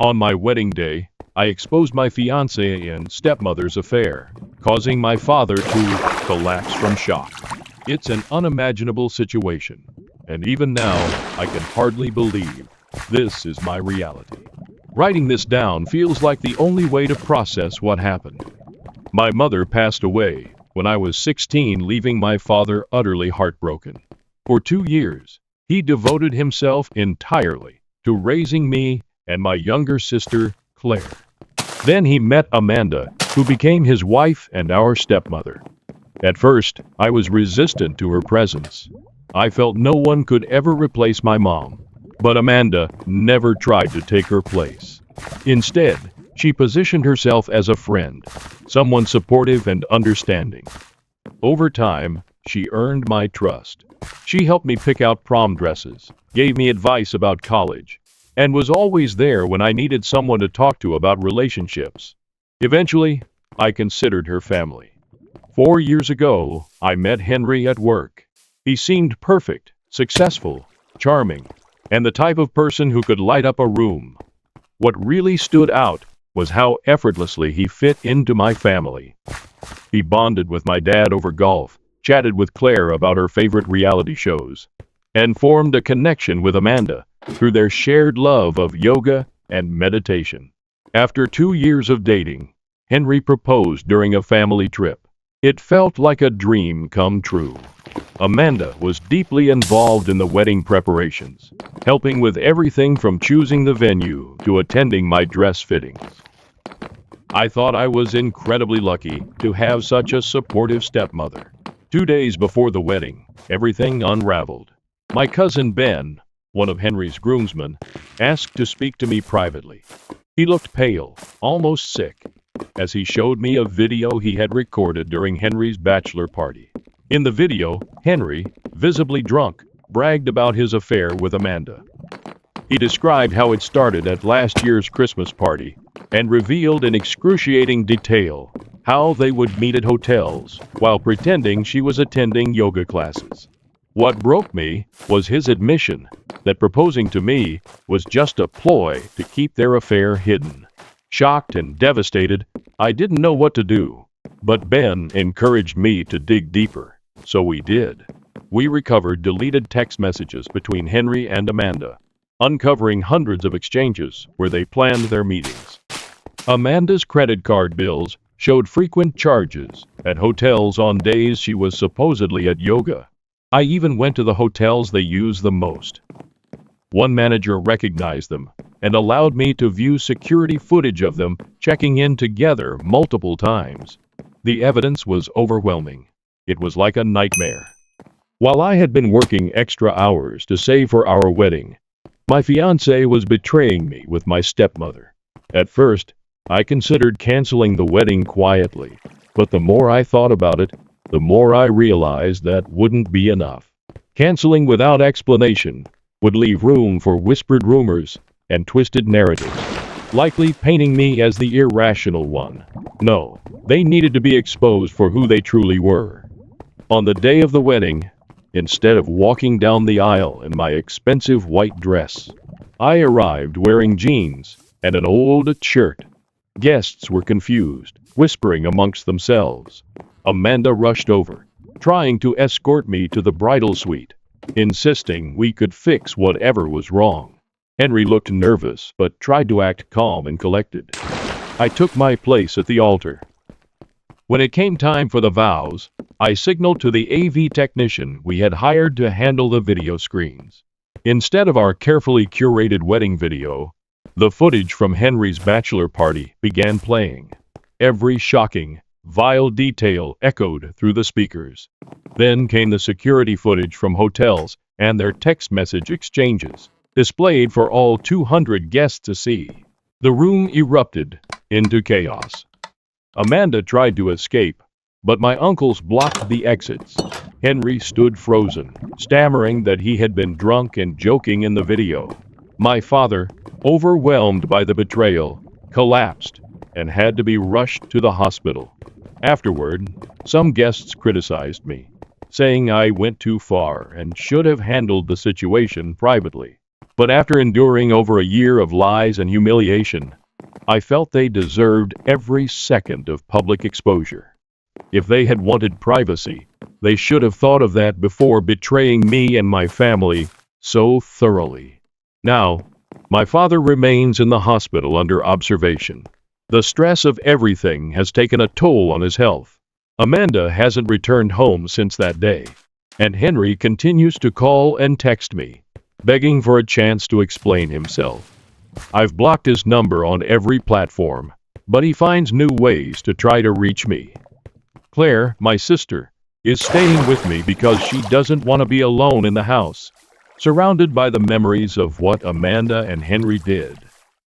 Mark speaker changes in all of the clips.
Speaker 1: On my wedding day, I exposed my fiancée and stepmother's affair, causing my father to collapse from shock. It's an unimaginable situation, and even now, I can hardly believe this is my reality. Writing this down feels like the only way to process what happened. My mother passed away when I was 16, leaving my father utterly heartbroken. For 2 years, he devoted himself entirely to raising me and my younger sister, Claire. Then he met Amanda, who became his wife and our stepmother. At first, I was resistant to her presence. I felt no one could ever replace my mom, but Amanda never tried to take her place. Instead, she positioned herself as a friend, someone supportive and understanding. Over time, she earned my trust. She helped me pick out prom dresses, gave me advice about college, and was always there when I needed someone to talk to about relationships. Eventually, I considered her family. 4 years ago, I met Henry at work. He seemed perfect, successful, charming, and the type of person who could light up a room. What really stood out was how effortlessly he fit into my family. He bonded with my dad over golf, chatted with Claire about her favorite reality shows, and formed a connection with Amanda through their shared love of yoga and meditation. After 2 years of dating, Henry proposed during a family trip. It felt like a dream come true. Amanda was deeply involved in the wedding preparations, helping with everything from choosing the venue to attending my dress fittings. I thought I was incredibly lucky to have such a supportive stepmother. 2 days before the wedding, everything unraveled. My cousin Ben, one of Henry's groomsmen, asked to speak to me privately. He looked pale, almost sick, as he showed me a video he had recorded during Henry's bachelor party. In the video, Henry, visibly drunk, bragged about his affair with Amanda. He described how it started at last year's Christmas party and revealed in excruciating detail how they would meet at hotels while pretending she was attending yoga classes. What broke me was his admission that proposing to me was just a ploy to keep their affair hidden. Shocked and devastated, I didn't know what to do, but Ben encouraged me to dig deeper, so we did. We recovered deleted text messages between Henry and Amanda, uncovering hundreds of exchanges where they planned their meetings. Amanda's credit card bills showed frequent charges at hotels on days she was supposedly at yoga. I even went to the hotels they use the most. One manager recognized them and allowed me to view security footage of them checking in together multiple times. The evidence was overwhelming. It was like a nightmare. While I had been working extra hours to save for our wedding, my fiancée was betraying me with my stepmother. At first, I considered canceling the wedding quietly, but the more I thought about it, the more I realized that wouldn't be enough. Canceling without explanation would leave room for whispered rumors and twisted narratives, likely painting me as the irrational one. No, they needed to be exposed for who they truly were. On the day of the wedding, instead of walking down the aisle in my expensive white dress, I arrived wearing jeans and an old shirt. Guests were confused, whispering amongst themselves. Amanda rushed over, trying to escort me to the bridal suite, insisting we could fix whatever was wrong. Henry looked nervous but tried to act calm and collected. I took my place at the altar. When it came time for the vows, I signaled to the AV technician we had hired to handle the video screens. Instead of our carefully curated wedding video, the footage from Henry's bachelor party began playing. Every shocking, vile detail echoed through the speakers. Then came the security footage from hotels and their text message exchanges, displayed for all 200 guests to see. The room erupted into chaos. Amanda tried to escape, but my uncles blocked the exits. Henry stood frozen, stammering that he had been drunk and joking in the video. My father, overwhelmed by the betrayal, collapsed and had to be rushed to the hospital. Afterward, some guests criticized me, saying I went too far and should have handled the situation privately. But after enduring over a year of lies and humiliation, I felt they deserved every second of public exposure. If they had wanted privacy, they should have thought of that before betraying me and my family so thoroughly. Now, my father remains in the hospital under observation. The stress of everything has taken a toll on his health. Amanda hasn't returned home since that day, and Henry continues to call and text me, begging for a chance to explain himself. I've blocked his number on every platform, but he finds new ways to try to reach me. Claire, my sister, is staying with me because she doesn't want to be alone in the house, surrounded by the memories of what Amanda and Henry did.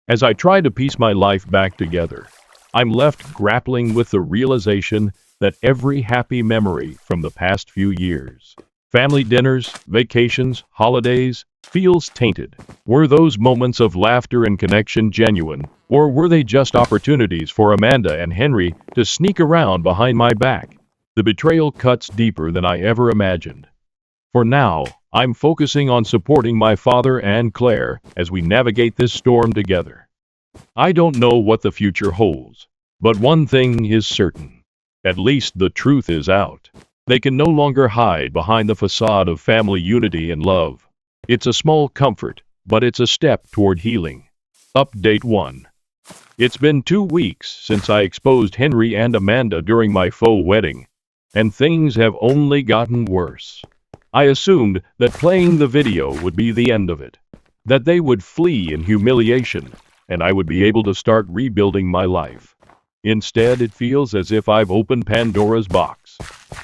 Speaker 1: As I try to piece my life back together, I'm left grappling with the realization that every happy memory from the past few years, family dinners, vacations, holidays, feels tainted. Were those moments of laughter and connection genuine, or were they just opportunities for Amanda and Henry to sneak around behind my back? The betrayal cuts deeper than I ever imagined. For now, I'm focusing on supporting my father and Claire as we navigate this storm together. I don't know what the future holds, but one thing is certain. At least the truth is out. They can no longer hide behind the facade of family unity and love. It's a small comfort, but it's a step toward healing. Update 1. It's been 2 weeks since I exposed Henry and Amanda during my faux wedding, and things have only gotten worse. I assumed that playing the video would be the end of it, that they would flee in humiliation, and I would be able to start rebuilding my life. Instead, it feels as if I've opened Pandora's box.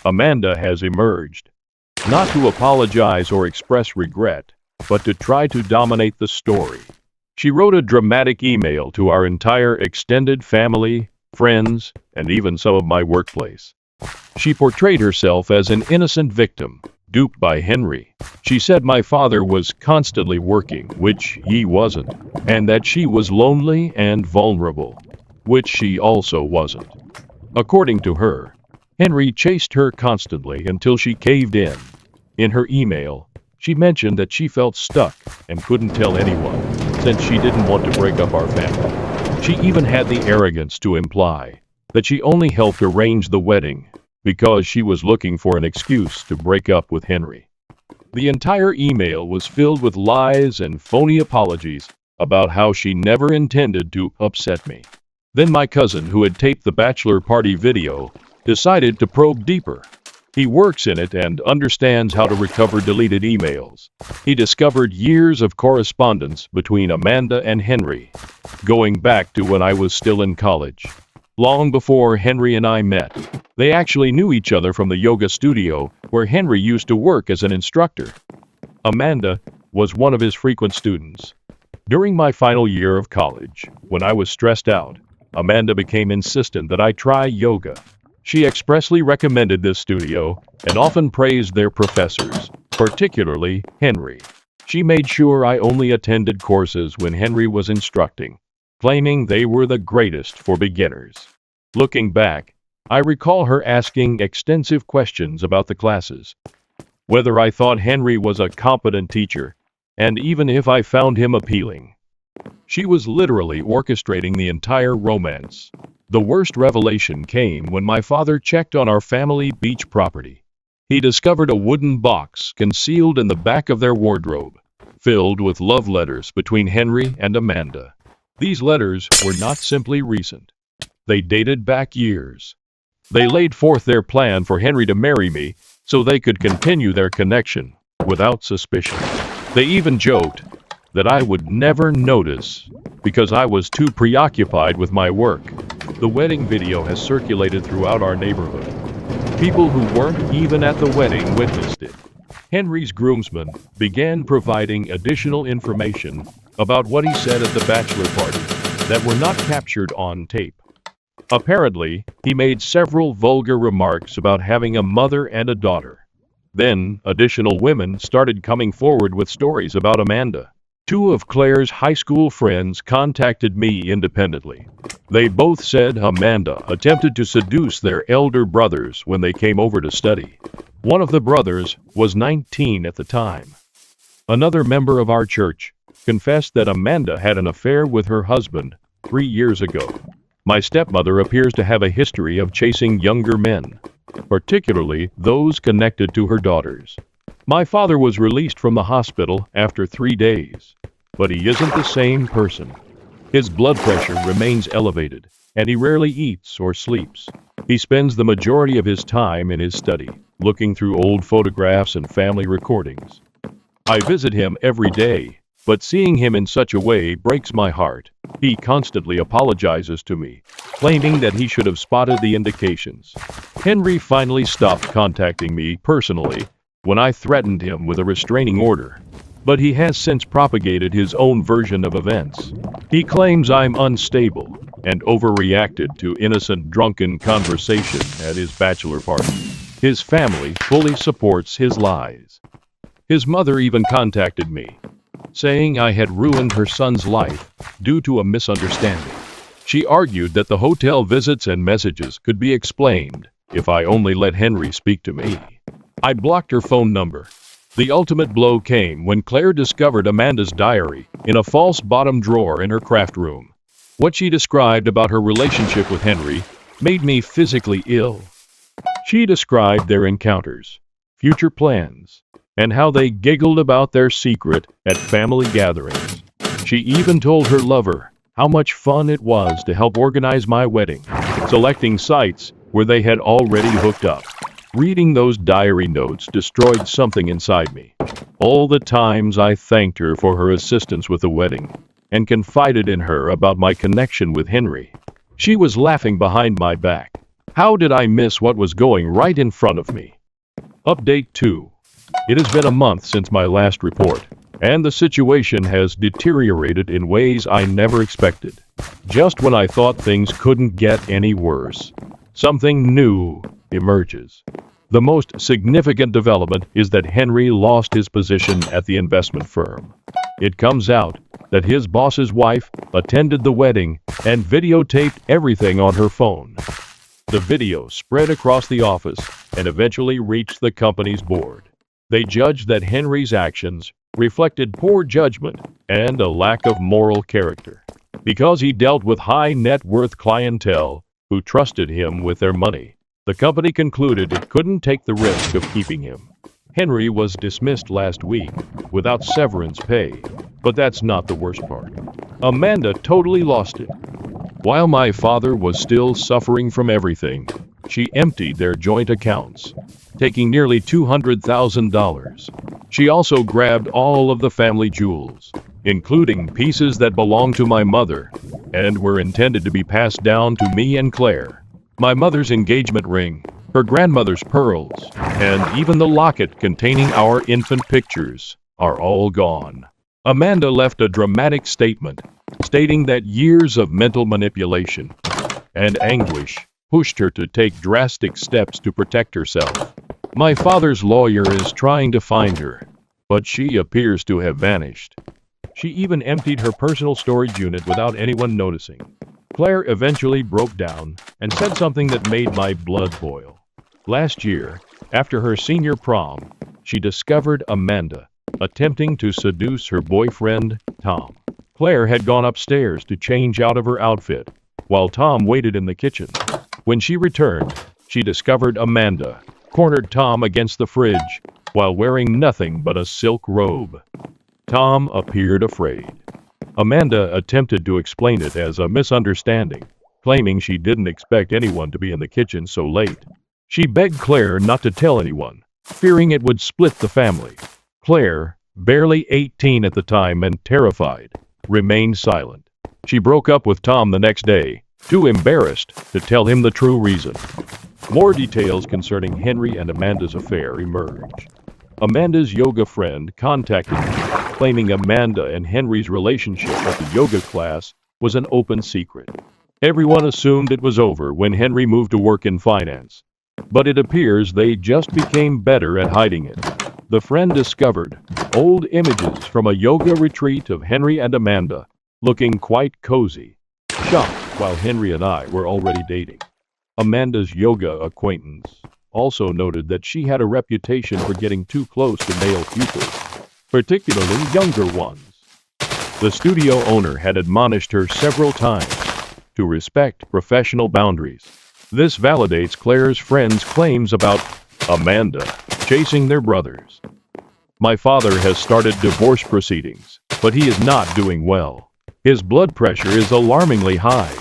Speaker 1: Amanda has emerged, not to apologize or express regret, but to try to dominate the story. She wrote a dramatic email to our entire extended family, friends, and even some of my workplace. She portrayed herself as an innocent victim, duped by Henry. She said my father was constantly working, which he wasn't, and that she was lonely and vulnerable, which she also wasn't. According to her, Henry chased her constantly until she caved in. In her email, she mentioned that she felt stuck and couldn't tell anyone, since she didn't want to break up our family. She even had the arrogance to imply that she only helped arrange the wedding because she was looking for an excuse to break up with Henry. The entire email was filled with lies and phony apologies about how she never intended to upset me. Then my cousin, who had taped the bachelor party video, decided to probe deeper. He works in it and understands how to recover deleted emails. He discovered years of correspondence between Amanda and Henry, going back to when I was still in college. Long before Henry and I met, they actually knew each other from the yoga studio where Henry used to work as an instructor. Amanda was one of his frequent students. During my final year of college, when I was stressed out, Amanda became insistent that I try yoga. She expressly recommended this studio and often praised their professors, particularly Henry. She made sure I only attended courses when Henry was instructing, claiming they were the greatest for beginners. Looking back, I recall her asking extensive questions about the classes, whether I thought Henry was a competent teacher, and even if I found him appealing. She was literally orchestrating the entire romance. The worst revelation came when my father checked on our family beach property. He discovered a wooden box concealed in the back of their wardrobe, filled with love letters between Henry and Amanda. These letters were not simply recent. They dated back years. They laid forth their plan for Henry to marry me so they could continue their connection without suspicion. They even joked that I would never notice because I was too preoccupied with my work. The wedding video has circulated throughout our neighborhood. People who weren't even at the wedding witnessed it. Henry's groomsmen began providing additional information about what he said at the bachelor party that were not captured on tape. Apparently, he made several vulgar remarks about having a mother and a daughter. Then, additional women started coming forward with stories about Amanda. 2 of Claire's high school friends contacted me independently. They both said Amanda attempted to seduce their elder brothers when they came over to study. One of the brothers was 19 at the time. Another member of our church confessed that Amanda had an affair with her husband 3 years ago. My stepmother appears to have a history of chasing younger men, particularly those connected to her daughters. My father was released from the hospital after 3 days, but he isn't the same person. His blood pressure remains elevated, and he rarely eats or sleeps. He spends the majority of his time in his study, looking through old photographs and family recordings. I visit him every day, but seeing him in such a way breaks my heart. He constantly apologizes to me, claiming that he should have spotted the indications. Henry finally stopped contacting me personally when I threatened him with a restraining order, but he has since propagated his own version of events. He claims I'm unstable and overreacted to innocent drunken conversation at his bachelor party. His family fully supports his lies. His mother even contacted me, saying I had ruined her son's life due to a misunderstanding. She argued that the hotel visits and messages could be explained if I only let Henry speak to me. I blocked her phone number. The ultimate blow came when Claire discovered Amanda's diary in a false bottom drawer in her craft room. What she described about her relationship with Henry made me physically ill. She described their encounters, future plans, and how they giggled about their secret at family gatherings. She even told her lover how much fun it was to help organize my wedding, selecting sites where they had already hooked up. Reading those diary notes destroyed something inside me. All the times I thanked her for her assistance with the wedding and confided in her about my connection with Henry, she was laughing behind my back. How did I miss what was going right in front of me? Update 2. It has been a month since my last report, and the situation has deteriorated in ways I never expected. Just when I thought things couldn't get any worse, something new emerges. The most significant development is that Henry lost his position at the investment firm. It comes out that his boss's wife attended the wedding and videotaped everything on her phone. The video spread across the office and eventually reached the company's board. They judged that Henry's actions reflected poor judgment and a lack of moral character, because he dealt with high net worth clientele who trusted him with their money. The company concluded it couldn't take the risk of keeping him. Henry was dismissed last week without severance pay, but that's not the worst part. Amanda totally lost it. While my father was still suffering from everything, she emptied their joint accounts, taking nearly $200,000. She also grabbed all of the family jewels, including pieces that belonged to my mother and were intended to be passed down to me and Claire. My mother's engagement ring, her grandmother's pearls, and even the locket containing our infant pictures are all gone. Amanda left a dramatic statement, stating that years of mental manipulation and anguish pushed her to take drastic steps to protect herself. My father's lawyer is trying to find her, but she appears to have vanished. She even emptied her personal storage unit without anyone noticing. Claire eventually broke down and said something that made my blood boil. Last year, after her senior prom, she discovered Amanda attempting to seduce her boyfriend, Tom. Claire had gone upstairs to change out of her outfit, while Tom waited in the kitchen. When she returned, she discovered Amanda cornered Tom against the fridge while wearing nothing but a silk robe. Tom appeared afraid. Amanda attempted to explain it as a misunderstanding, claiming she didn't expect anyone to be in the kitchen so late. She begged Claire not to tell anyone, fearing it would split the family. Claire, barely 18 at the time and terrified, remained silent. She broke up with Tom the next day, too embarrassed to tell him the true reason. More details concerning Henry and Amanda's affair emerged. Amanda's yoga friend contacted me, claiming Amanda and Henry's relationship at the yoga class was an open secret. Everyone assumed it was over when Henry moved to work in finance, but it appears they just became better at hiding it. The friend discovered old images from a yoga retreat of Henry and Amanda, looking quite cozy, shocked while Henry and I were already dating. Amanda's yoga acquaintance also noted that she had a reputation for getting too close to male pupils, particularly younger ones. The studio owner had admonished her several times to respect professional boundaries. This validates Claire's friends' claims about Amanda chasing their brothers. My father has started divorce proceedings, but he is not doing well. His blood pressure is alarmingly high,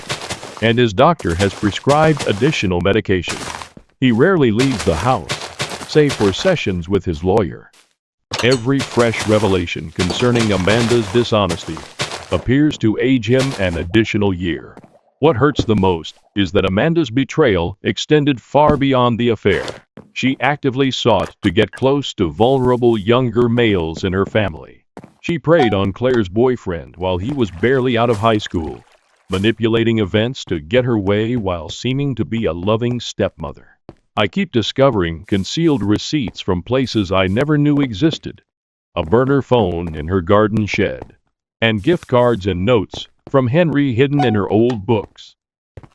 Speaker 1: and his doctor has prescribed additional medication. He rarely leaves the house, save for sessions with his lawyer. Every fresh revelation concerning Amanda's dishonesty appears to age him an additional year. What hurts the most is that Amanda's betrayal extended far beyond the affair. She actively sought to get close to vulnerable younger males in her family. She preyed on Claire's boyfriend while he was barely out of high school, manipulating events to get her way while seeming to be a loving stepmother. I keep discovering concealed receipts from places I never knew existed, a burner phone in her garden shed, and gift cards and notes from Henry hidden in her old books.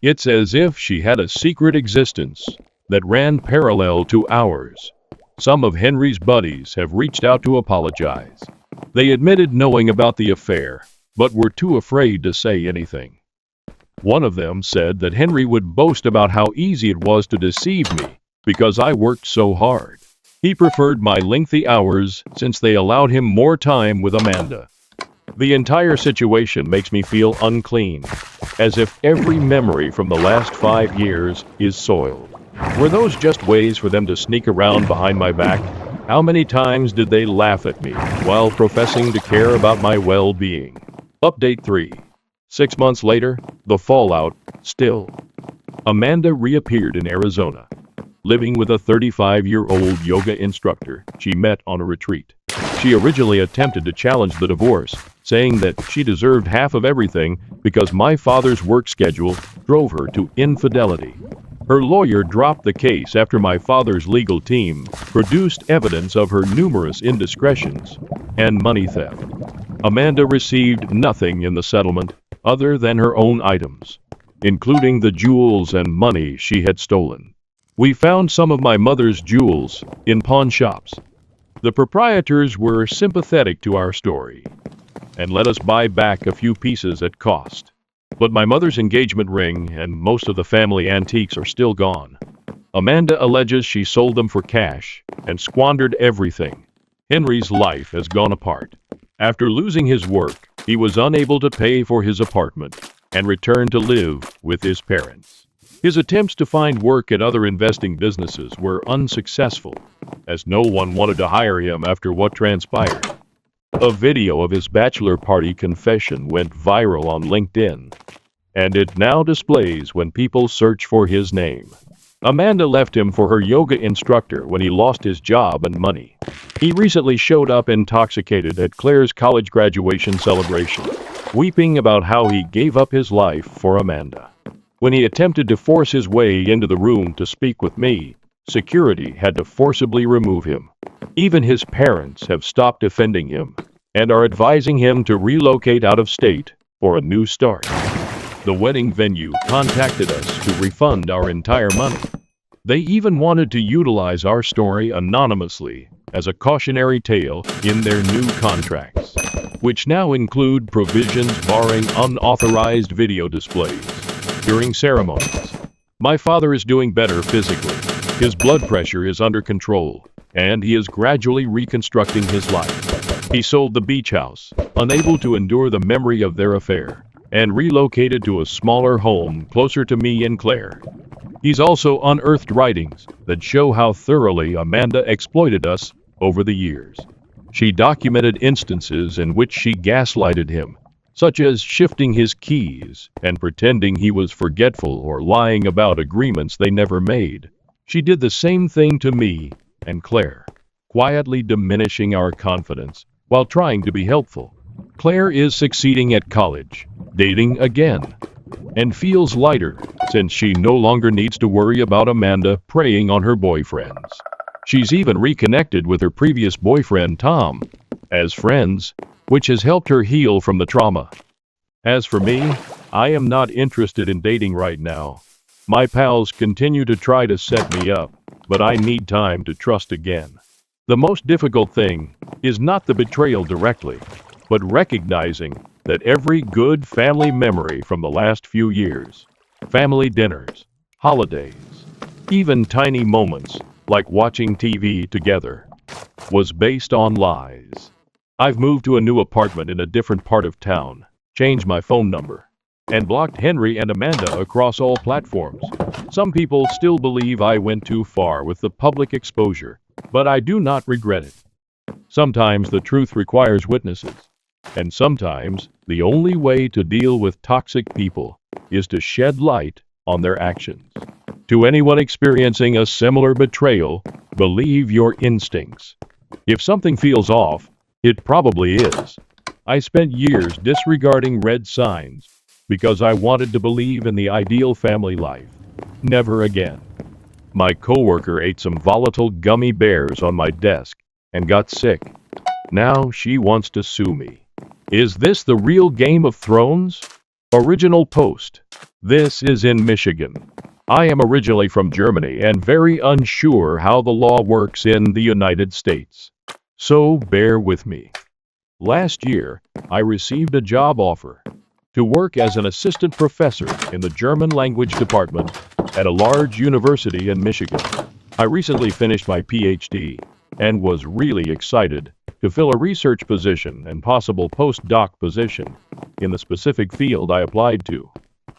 Speaker 1: It's as if she had a secret existence that ran parallel to ours. Some of Henry's buddies have reached out to apologize. They admitted knowing about the affair, but were too afraid to say anything. One of them said that Henry would boast about how easy it was to deceive me because I worked so hard. He preferred my lengthy hours since they allowed him more time with Amanda. The entire situation makes me feel unclean, as if every memory from the last 5 years is soiled. Were those just ways for them to sneak around behind my back? How many times did they laugh at me while professing to care about my well-being? Update 3. 6 months later, the fallout still. Amanda reappeared in Arizona, living with a 35-year-old yoga instructor she met on a retreat. She originally attempted to challenge the divorce, saying that she deserved half of everything because my father's work schedule drove her to infidelity. Her lawyer dropped the case after my father's legal team produced evidence of her numerous indiscretions and money theft. Amanda received nothing in the settlement other than her own items, including the jewels and money she had stolen. We found some of my mother's jewels in pawn shops. The proprietors were sympathetic to our story and let us buy back a few pieces at cost. But my mother's engagement ring and most of the family antiques are still gone. Amanda alleges she sold them for cash and squandered everything. Henry's life has gone apart. After losing his work, he was unable to pay for his apartment and returned to live with his parents. His attempts to find work at other investing businesses were unsuccessful, as no one wanted to hire him after what transpired. A video of his bachelor party confession went viral on LinkedIn, and it now displays when people search for his name. Amanda left him for her yoga instructor when he lost his job and money. He recently showed up intoxicated at Claire's college graduation celebration, weeping about how he gave up his life for Amanda. When he attempted to force his way into the room to speak with me, security had to forcibly remove him. Even his parents have stopped defending him and are advising him to relocate out of state for a new start. The wedding venue contacted us to refund our entire money. They even wanted to utilize our story anonymously as a cautionary tale in their new contracts, which now include provisions barring unauthorized video displays during ceremonies. My father is doing better physically. His blood pressure is under control, and he is gradually reconstructing his life. He sold the beach house, unable to endure the memory of their affair, and relocated to a smaller home closer to me and Claire. He's also unearthed writings that show how thoroughly Amanda exploited us over the years. She documented instances in which she gaslighted him, such as shifting his keys and pretending he was forgetful or lying about agreements they never made. She did the same thing to me and Claire, quietly diminishing our confidence while trying to be helpful. Claire is succeeding at college, dating again, and feels lighter since she no longer needs to worry about Amanda preying on her boyfriends. She's even reconnected with her previous boyfriend Tom as friends, which has helped her heal from the trauma. As for me, I am not interested in dating right now. My pals continue to try to set me up, but I need time to trust again. The most difficult thing is not the betrayal directly, but recognizing that every good family memory from the last few years, family dinners, holidays, even tiny moments like watching TV together, was based on lies. I've moved to a new apartment in a different part of town, changed my phone number, and blocked Henry and Amanda across all platforms. Some people still believe I went too far with the public exposure, but I do not regret it. Sometimes the truth requires witnesses, and sometimes the only way to deal with toxic people is to shed light on their actions. To anyone experiencing a similar betrayal, believe your instincts. If something feels off, it probably is. I spent years disregarding red signs because I wanted to believe in the ideal family life. Never again. My coworker ate some volatile gummy bears on my desk and got sick. Now she wants to sue me. Is this the real Game of Thrones? Original post. This is in Michigan. I am originally from Germany and very unsure how the law works in the United States. So bear with me. Last year, I received a job offer to work as an assistant professor in the German language department at a large university in Michigan. I recently finished my PhD and was really excited to fill a research position and possible postdoc position in the specific field I applied to.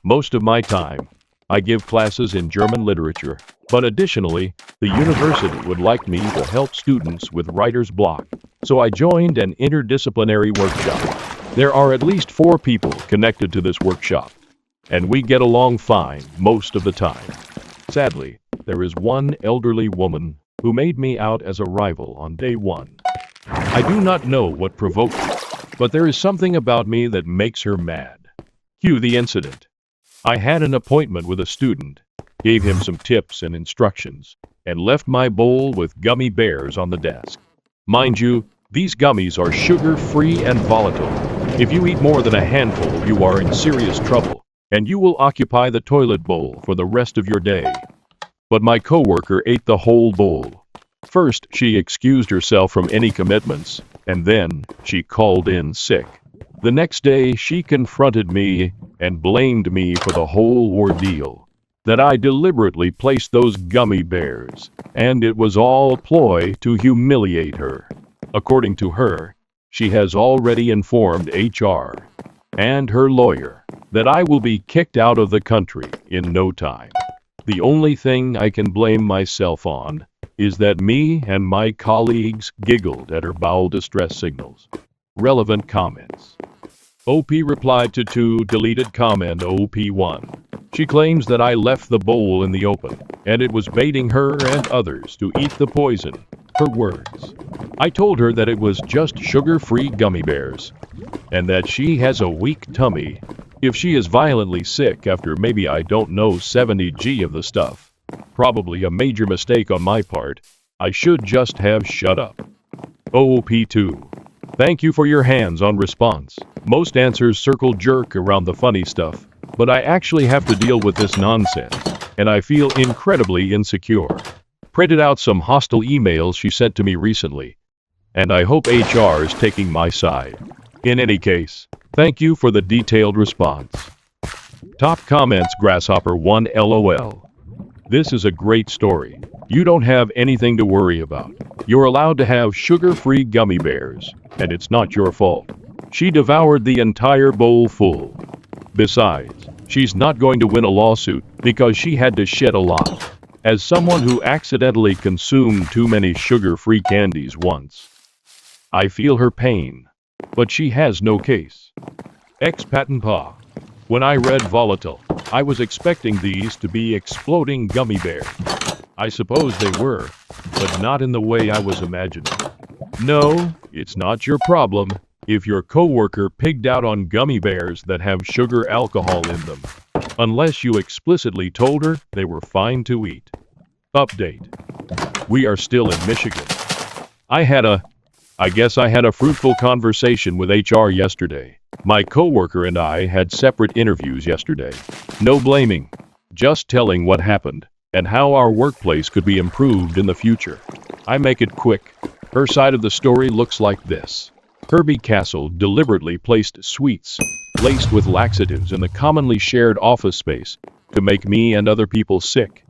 Speaker 1: Most of my time, I give classes in German literature, but additionally, the university would like me to help students with writer's block, so I joined an interdisciplinary workshop. There are at least 4 people connected to this workshop, and we get along fine most of the time. Sadly, there is one elderly woman who made me out as a rival on day 1. I do not know what provoked her, but there is something about me that makes her mad. Cue the incident. I had an appointment with a student, gave him some tips and instructions, and left my bowl with gummy bears on the desk. Mind you, these gummies are sugar-free and volatile. If you eat more than a handful, you are in serious trouble, and you will occupy the toilet bowl for the rest of your day. But my coworker ate the whole bowl. First, she excused herself from any commitments, and then she called in sick. The next day, she confronted me and blamed me for the whole ordeal, that I deliberately placed those gummy bears, and it was all a ploy to humiliate her. According to her, she has already informed HR and her lawyer that I will be kicked out of the country in no time. The only thing I can blame myself on is that me and my colleagues giggled at her bowel distress signals. Relevant comments. OP replied to 2 deleted comment OP1. She claims that I left the bowl in the open, and it was baiting her and others to eat the poison. Her words. I told her that it was just sugar-free gummy bears, and that she has a weak tummy if she is violently sick after maybe I don't know 70g of the stuff. Probably a major mistake on my part. I should just have shut up. OP2. Thank you for your hands-on response. Most answers circle jerk around the funny stuff, but I actually have to deal with this nonsense, and I feel incredibly insecure. Printed out some hostile emails she sent to me recently, and I hope HR is taking my side. In any case, thank you for the detailed response. Top comments Grasshopper 1 LOL. This is a great story. You don't have anything to worry about. You're allowed to have sugar-free gummy bears, and it's not your fault. She devoured the entire bowl full. Besides, she's not going to win a lawsuit because she had to shit a lot. As someone who accidentally consumed too many sugar-free candies once, I feel her pain, but she has no case. Ex-patent paw. When I read volatile, I was expecting these to be exploding gummy bears. I suppose they were, but not in the way I was imagining. No, it's not your problem if your coworker pigged out on gummy bears that have sugar alcohol in them, unless you explicitly told her they were fine to eat. Update. We are still in Michigan. I guess I had a fruitful conversation with HR yesterday. My coworker and I had separate interviews yesterday. No blaming, just telling what happened and how our workplace could be improved in the future. I make it quick. Her side of the story looks like this. Herbie Castle deliberately placed sweets laced with laxatives in the commonly shared office space to make me and other people sick.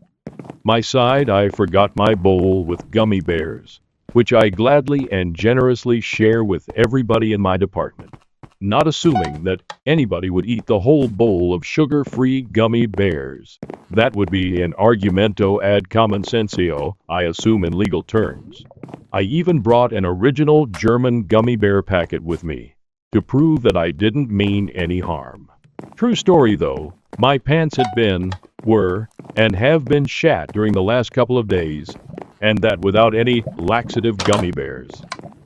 Speaker 1: My side, I forgot my bowl with gummy bears, which I gladly and generously share with everybody in my department, not assuming that anybody would eat the whole bowl of sugar-free gummy bears. That would be an argumento ad commonsensio, I assume in legal terms. I even brought an original German gummy bear packet with me to prove that I didn't mean any harm. True story though, my pants had been, were, and have been shat during the last couple of days, and that without any laxative gummy bears.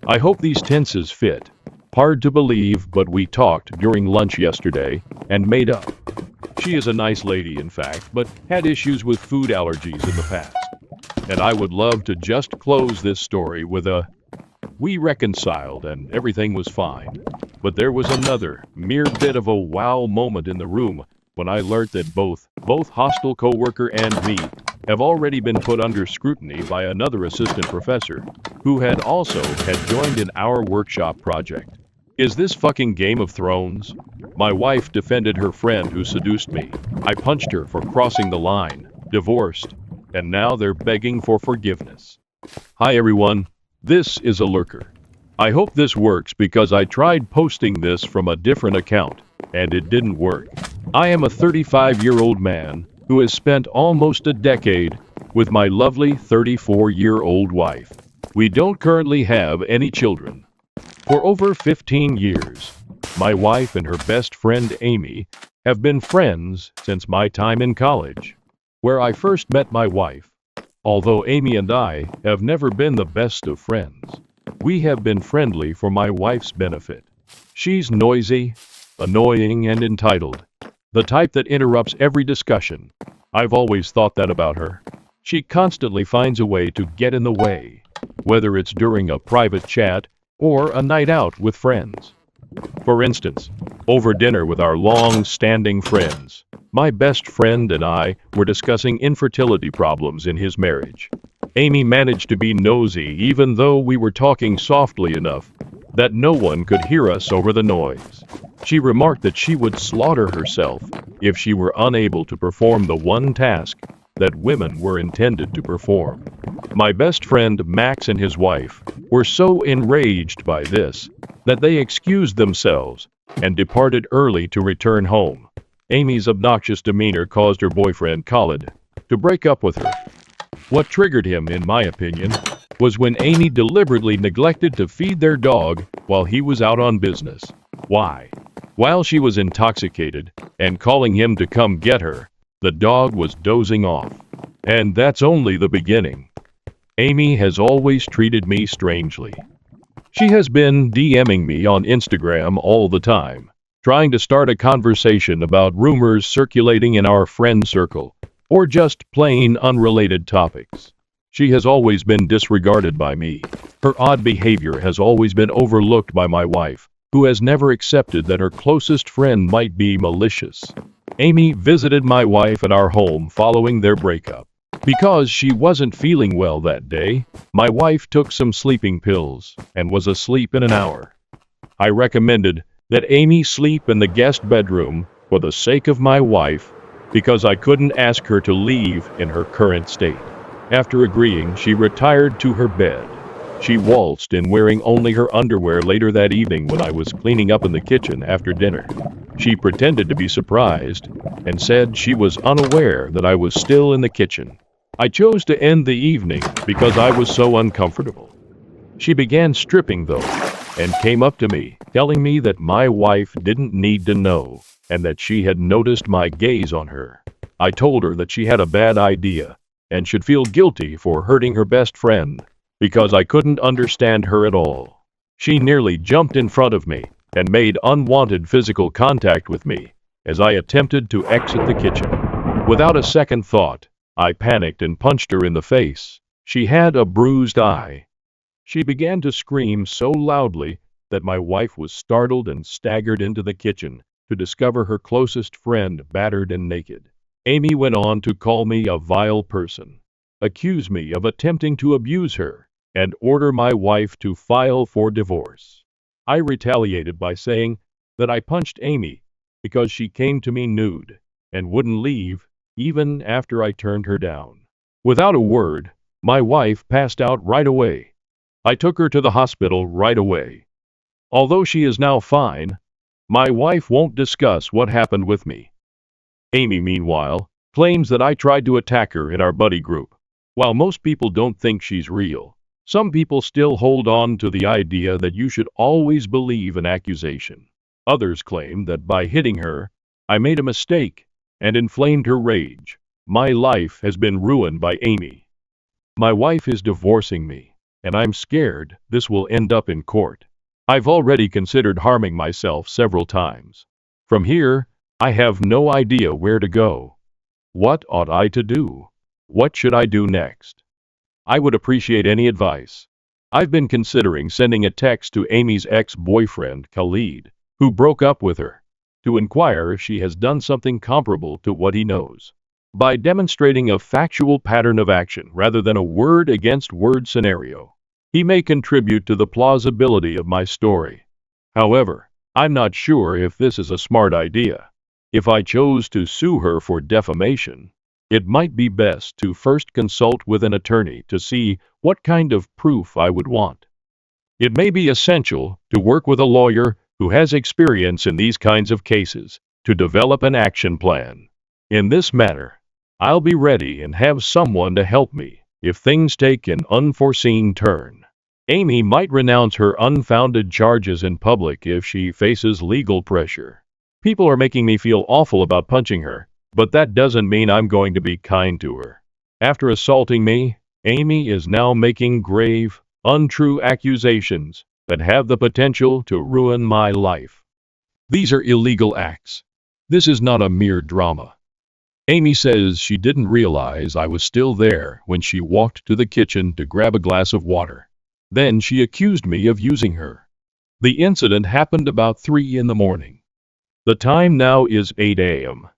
Speaker 1: I hope these tenses fit. Hard to believe, but we talked during lunch yesterday and made up. She is a nice lady, in fact, but had issues with food allergies in the past. And I would love to just close this story with a, we reconciled and everything was fine. But there was another mere bit of a wow moment in the room when I learned that both hostile coworker and me have already been put under scrutiny by another assistant professor who had joined in our workshop project. Is this fucking Game of Thrones? My wife defended her friend who seduced me. I punched her for crossing the line, divorced, and now they're begging for forgiveness. Hi everyone, this is a lurker. I hope this works because I tried posting this from a different account, and it didn't work. I am a 35-year-old man who has spent almost a decade with my lovely 34-year-old wife. We don't currently have any children. For over 15 years, my wife and her best friend Amy have been friends since my time in college, where I first met my wife. Although Amy and I have never been the best of friends, we have been friendly for my wife's benefit. She's noisy, annoying, and entitled, the type that interrupts every discussion. I've always thought that about her. She constantly finds a way to get in the way, whether it's during a private chat or a night out with friends. For instance, over dinner with our long-standing friends, my best friend and I were discussing infertility problems in his marriage. Amy managed to be nosy even though we were talking softly enough that no one could hear us over the noise. She remarked that she would slaughter herself if she were unable to perform the one task that women were intended to perform. My best friend Max and his wife were so enraged by this that they excused themselves and departed early to return home. Amy's obnoxious demeanor caused her boyfriend Khalid to break up with her. What triggered him, in my opinion, was when Amy deliberately neglected to feed their dog while he was out on business. Why? While she was intoxicated and calling him to come get her, the dog was dozing off. And that's only the beginning. Amy has always treated me strangely. She has been DMing me on Instagram all the time, trying to start a conversation about rumors circulating in our friend circle, or just plain unrelated topics. She has always been disregarded by me. Her odd behavior has always been overlooked by my wife, who has never accepted that her closest friend might be malicious. Amy visited my wife at our home following their breakup. Because she wasn't feeling well that day, my wife took some sleeping pills and was asleep in an hour. I recommended that Amy sleep in the guest bedroom for the sake of my wife because I couldn't ask her to leave in her current state. After agreeing, she retired to her bed. She waltzed in wearing only her underwear later that evening when I was cleaning up in the kitchen after dinner. She pretended to be surprised and said she was unaware that I was still in the kitchen. I chose to end the evening because I was so uncomfortable. She began stripping though, and came up to me, telling me that my wife didn't need to know, and that she had noticed my gaze on her. I told her that she had a bad idea, and should feel guilty for hurting her best friend, because I couldn't understand her at all. She nearly jumped in front of me, and made unwanted physical contact with me, as I attempted to exit the kitchen. Without a second thought, I panicked and punched her in the face. She had a bruised eye. She began to scream so loudly that my wife was startled and staggered into the kitchen to discover her closest friend battered and naked. Amy went on to call me a vile person, accuse me of attempting to abuse her, and order my wife to file for divorce. I retaliated by saying that I punched Amy because she came to me nude and wouldn't leave even after I turned her down. Without a word, my wife passed out right away. I took her to the hospital right away. Although she is now fine, my wife won't discuss what happened with me. Amy, meanwhile, claims that I tried to attack her in our buddy group. While most people don't think she's real, some people still hold on to the idea that you should always believe an accusation. Others claim that by hitting her, I made a mistake and inflamed her rage. My life has been ruined by Amy. My wife is divorcing me, and I'm scared this will end up in court. I've already considered harming myself several times. From here, I have no idea where to go. What ought I to do? What should I do next? I would appreciate any advice. I've been considering sending a text to Amy's ex-boyfriend, Khalid, who broke up with her, to inquire if she has done something comparable to what he knows. By demonstrating a factual pattern of action rather than a word-against-word scenario, he may contribute to the plausibility of my story. However, I'm not sure if this is a smart idea. If I chose to sue her for defamation, it might be best to first consult with an attorney to see what kind of proof I would want. It may be essential to work with a lawyer who has experience in these kinds of cases to develop an action plan. In this matter, I'll be ready and have someone to help me if things take an unforeseen turn. Amy might renounce her unfounded charges in public if she faces legal pressure. People are making me feel awful about punching her, but that doesn't mean I'm going to be kind to her. After assaulting me, Amy is now making grave, untrue accusations that have the potential to ruin my life. These are illegal acts. This is not a mere drama. Amy says she didn't realize I was still there when she walked to the kitchen to grab a glass of water. Then she accused me of using her. The incident happened about 3 in the morning. The time now is 8 a.m.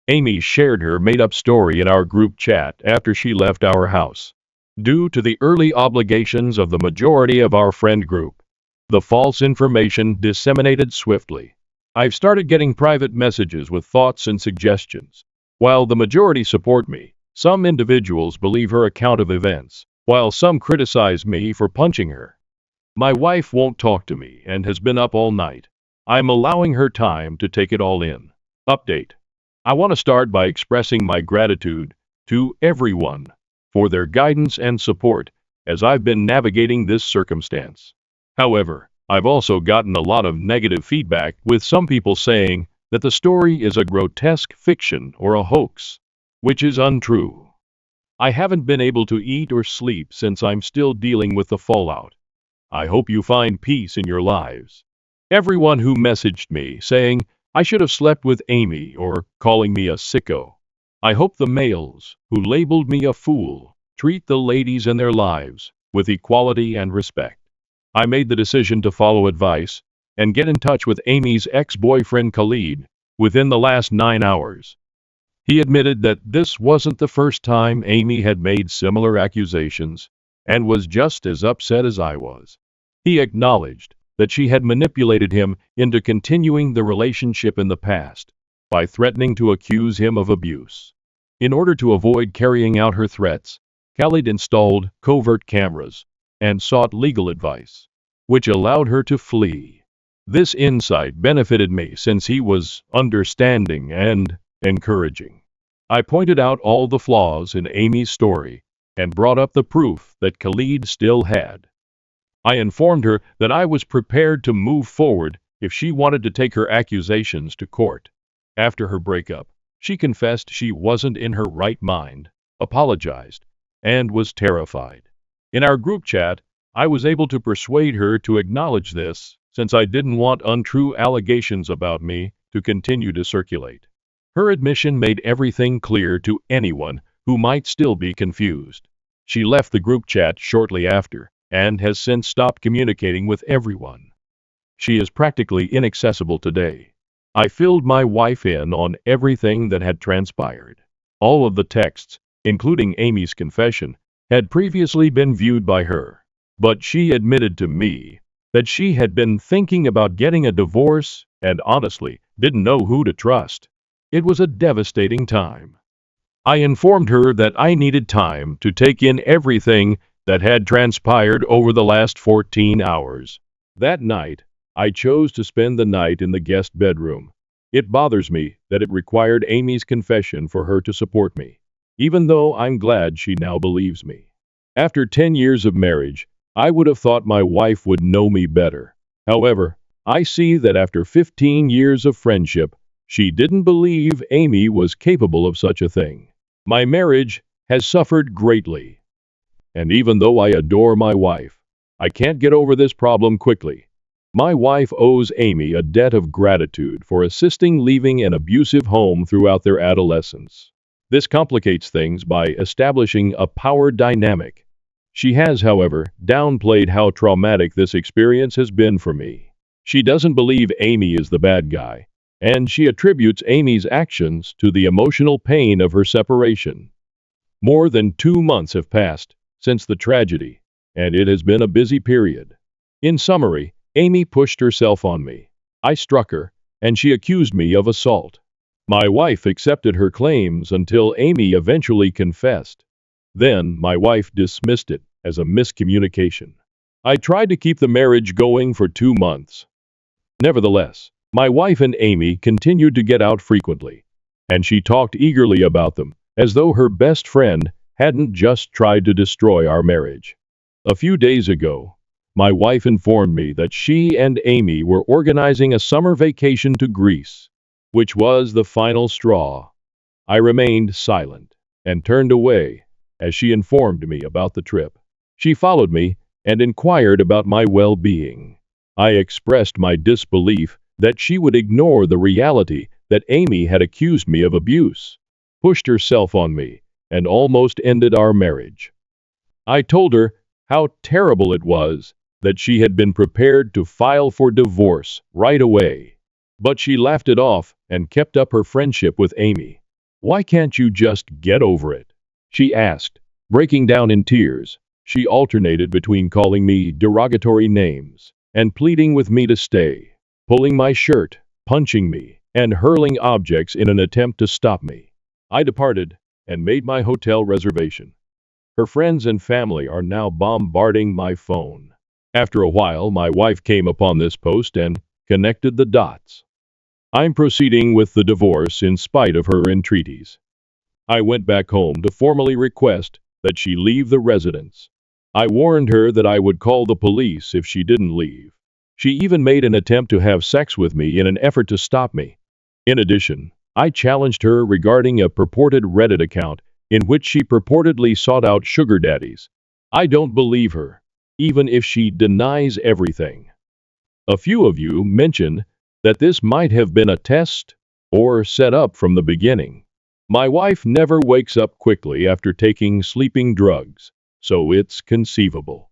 Speaker 1: Amy shared her made-up story in our group chat after she left our house. Due to the early obligations of the majority of our friend group, the false information disseminated swiftly. I've started getting private messages with thoughts and suggestions. While the majority support me, some individuals believe her account of events, while some criticize me for punching her. My wife won't talk to me and has been up all night. I'm allowing her time to take it all in. Update. I want to start by expressing my gratitude to everyone for their guidance and support as I've been navigating this circumstance. However, I've also gotten a lot of negative feedback, with some people saying that the story is a grotesque fiction or a hoax, which is untrue. I haven't been able to eat or sleep since I'm still dealing with the fallout. I hope you find peace in your lives. Everyone who messaged me saying I should have slept with Amy or calling me a sicko. I hope the males who labeled me a fool treat the ladies in their lives with equality and respect. I made the decision to follow advice and get in touch with Amy's ex-boyfriend Khalid within the last 9 hours. He admitted that this wasn't the first time Amy had made similar accusations and was just as upset as I was. He acknowledged that she had manipulated him into continuing the relationship in the past by threatening to accuse him of abuse. In order to avoid carrying out her threats, Khalid installed covert cameras and sought legal advice, which allowed her to flee. This insight benefited me since he was understanding and encouraging. I pointed out all the flaws in Amy's story and brought up the proof that Khalid still had. I informed her that I was prepared to move forward if she wanted to take her accusations to court. After her breakup, she confessed she wasn't in her right mind, apologized, and was terrified. In our group chat, I was able to persuade her to acknowledge this, since I didn't want untrue allegations about me to continue to circulate. Her admission made everything clear to anyone who might still be confused. She left the group chat shortly after, and has since stopped communicating with everyone. She is practically inaccessible today. I filled my wife in on everything that had transpired. All of the texts, including Amy's confession, had previously been viewed by her, but she admitted to me that she had been thinking about getting a divorce and honestly didn't know who to trust. It was a devastating time. I informed her that I needed time to take in everything that had transpired over the last 14 hours. That night, I chose to spend the night in the guest bedroom. It bothers me that it required Amy's confession for her to support me, even though I'm glad she now believes me. After 10 years of marriage, I would have thought my wife would know me better. However, I see that after 15 years of friendship, she didn't believe Amy was capable of such a thing. My marriage has suffered greatly, and even though I adore my wife, I can't get over this problem quickly. My wife owes Amy a debt of gratitude for assisting leaving an abusive home throughout their adolescence. This complicates things by establishing a power dynamic. She has, however, downplayed how traumatic this experience has been for me. She doesn't believe Amy is the bad guy, and she attributes Amy's actions to the emotional pain of her separation. More than 2 months have passed since the tragedy, and it has been a busy period. In summary, Amy pushed herself on me. I struck her, and she accused me of assault. My wife accepted her claims until Amy eventually confessed. Then my wife dismissed it as a miscommunication. I tried to keep the marriage going for 2 months. Nevertheless, my wife and Amy continued to get out frequently, and she talked eagerly about them, as though her best friend hadn't just tried to destroy our marriage. A few days ago, my wife informed me that she and Amy were organizing a summer vacation to Greece, which was the final straw. I remained silent and turned away as she informed me about the trip. She followed me and inquired about my well-being. I expressed my disbelief that she would ignore the reality that Amy had accused me of abuse, pushed herself on me, and almost ended our marriage. I told her how terrible it was that she had been prepared to file for divorce right away. But she laughed it off and kept up her friendship with Amy. "Why can't you just get over it?" she asked, breaking down in tears. She alternated between calling me derogatory names and pleading with me to stay, pulling my shirt, punching me, and hurling objects in an attempt to stop me. I departed and made my hotel reservation. Her friends and family are now bombarding my phone. After a while, my wife came upon this post and connected the dots. I'm proceeding with the divorce in spite of her entreaties. I went back home to formally request that she leave the residence. I warned her that I would call the police if she didn't leave. She even made an attempt to have sex with me in an effort to stop me. In addition, I challenged her regarding a purported Reddit account in which she purportedly sought out sugar daddies. I don't believe her, even if she denies everything. A few of you mentioned that this might have been a test or set up from the beginning. My wife never wakes up quickly after taking sleeping drugs, so it's conceivable.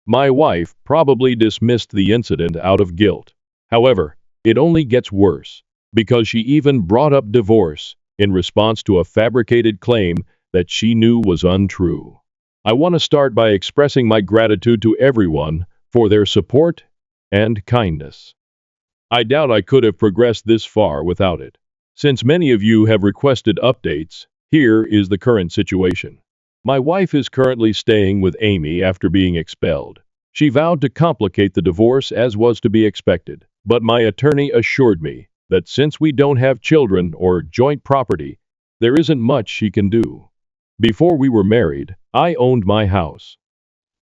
Speaker 1: My wife probably dismissed the incident out of guilt. However, it only gets worse, because she even brought up divorce in response to a fabricated claim that she knew was untrue. I want to start by expressing my gratitude to everyone for their support and kindness. I doubt I could have progressed this far without it. Since many of you have requested updates, here is the current situation. My wife is currently staying with Amy after being expelled. She vowed to complicate the divorce as was to be expected, but my attorney assured me that since we don't have children or joint property, there isn't much she can do. Before we were married, I owned my house.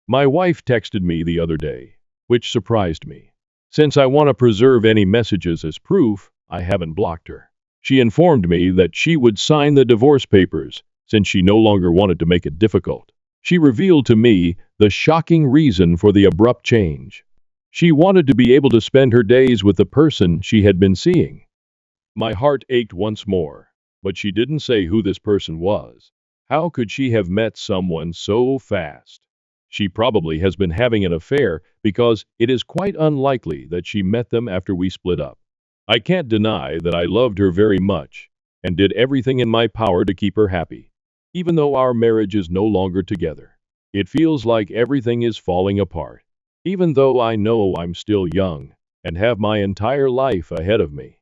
Speaker 1: My wife texted me the other day, which surprised me. Since I want to preserve any messages as proof, I haven't blocked her. She informed me that she would sign the divorce papers since she no longer wanted to make it difficult. She revealed to me the shocking reason for the abrupt change. She wanted to be able to spend her days with the person she had been seeing. My heart ached once more, but she didn't say who this person was. How could she have met someone so fast? She probably has been having an affair because it is quite unlikely that she met them after we split up. I can't deny that I loved her very much and did everything in my power to keep her happy. Even though our marriage is no longer together, it feels like everything is falling apart. even though I know I'm still young and have my entire life ahead of me.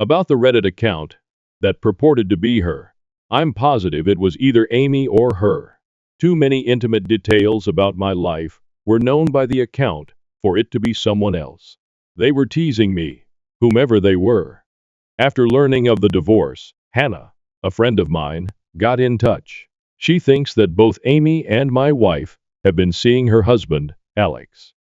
Speaker 1: About the Reddit account that purported to be her, I'm positive it was either Amy or her. Too many intimate details about my life were known by the account for it to be someone else. They were teasing me, whomever they were. After learning of the divorce, Hannah, a friend of mine, got in touch. She thinks that both Amy and my wife have been seeing her husband, Alex.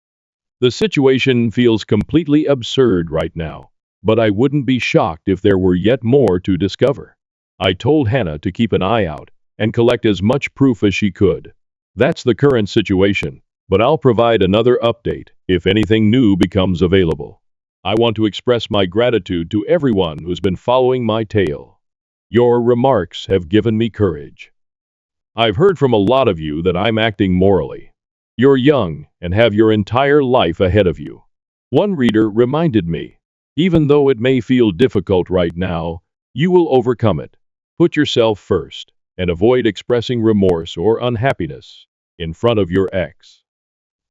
Speaker 1: The situation feels completely absurd right now, but I wouldn't be shocked if there were yet more to discover. I told Hannah to keep an eye out and collect as much proof as she could. That's the current situation, but I'll provide another update if anything new becomes available. I want to express my gratitude to everyone who's been following my tale. Your remarks have given me courage. I've heard from a lot of you that I'm acting morally. You're young and have your entire life ahead of you. One reader reminded me, even though it may feel difficult right now, you will overcome it. Put yourself first and avoid expressing remorse or unhappiness in front of your ex.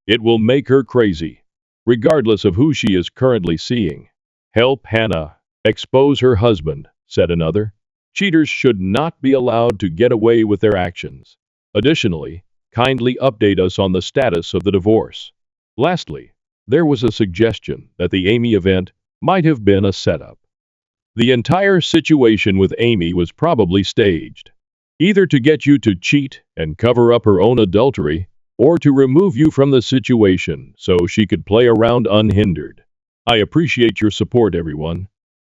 Speaker 1: It will make her crazy, regardless of who she is currently seeing. Help Hannah expose her husband, said another. Cheaters should not be allowed to get away with their actions. Additionally, kindly update us on the status of the divorce. Lastly, there was a suggestion that the Amy event might have been a setup. The entire situation with Amy was probably staged, either to get you to cheat and cover up her own adultery, or to remove you from the situation so she could play around unhindered. I appreciate your support, everyone.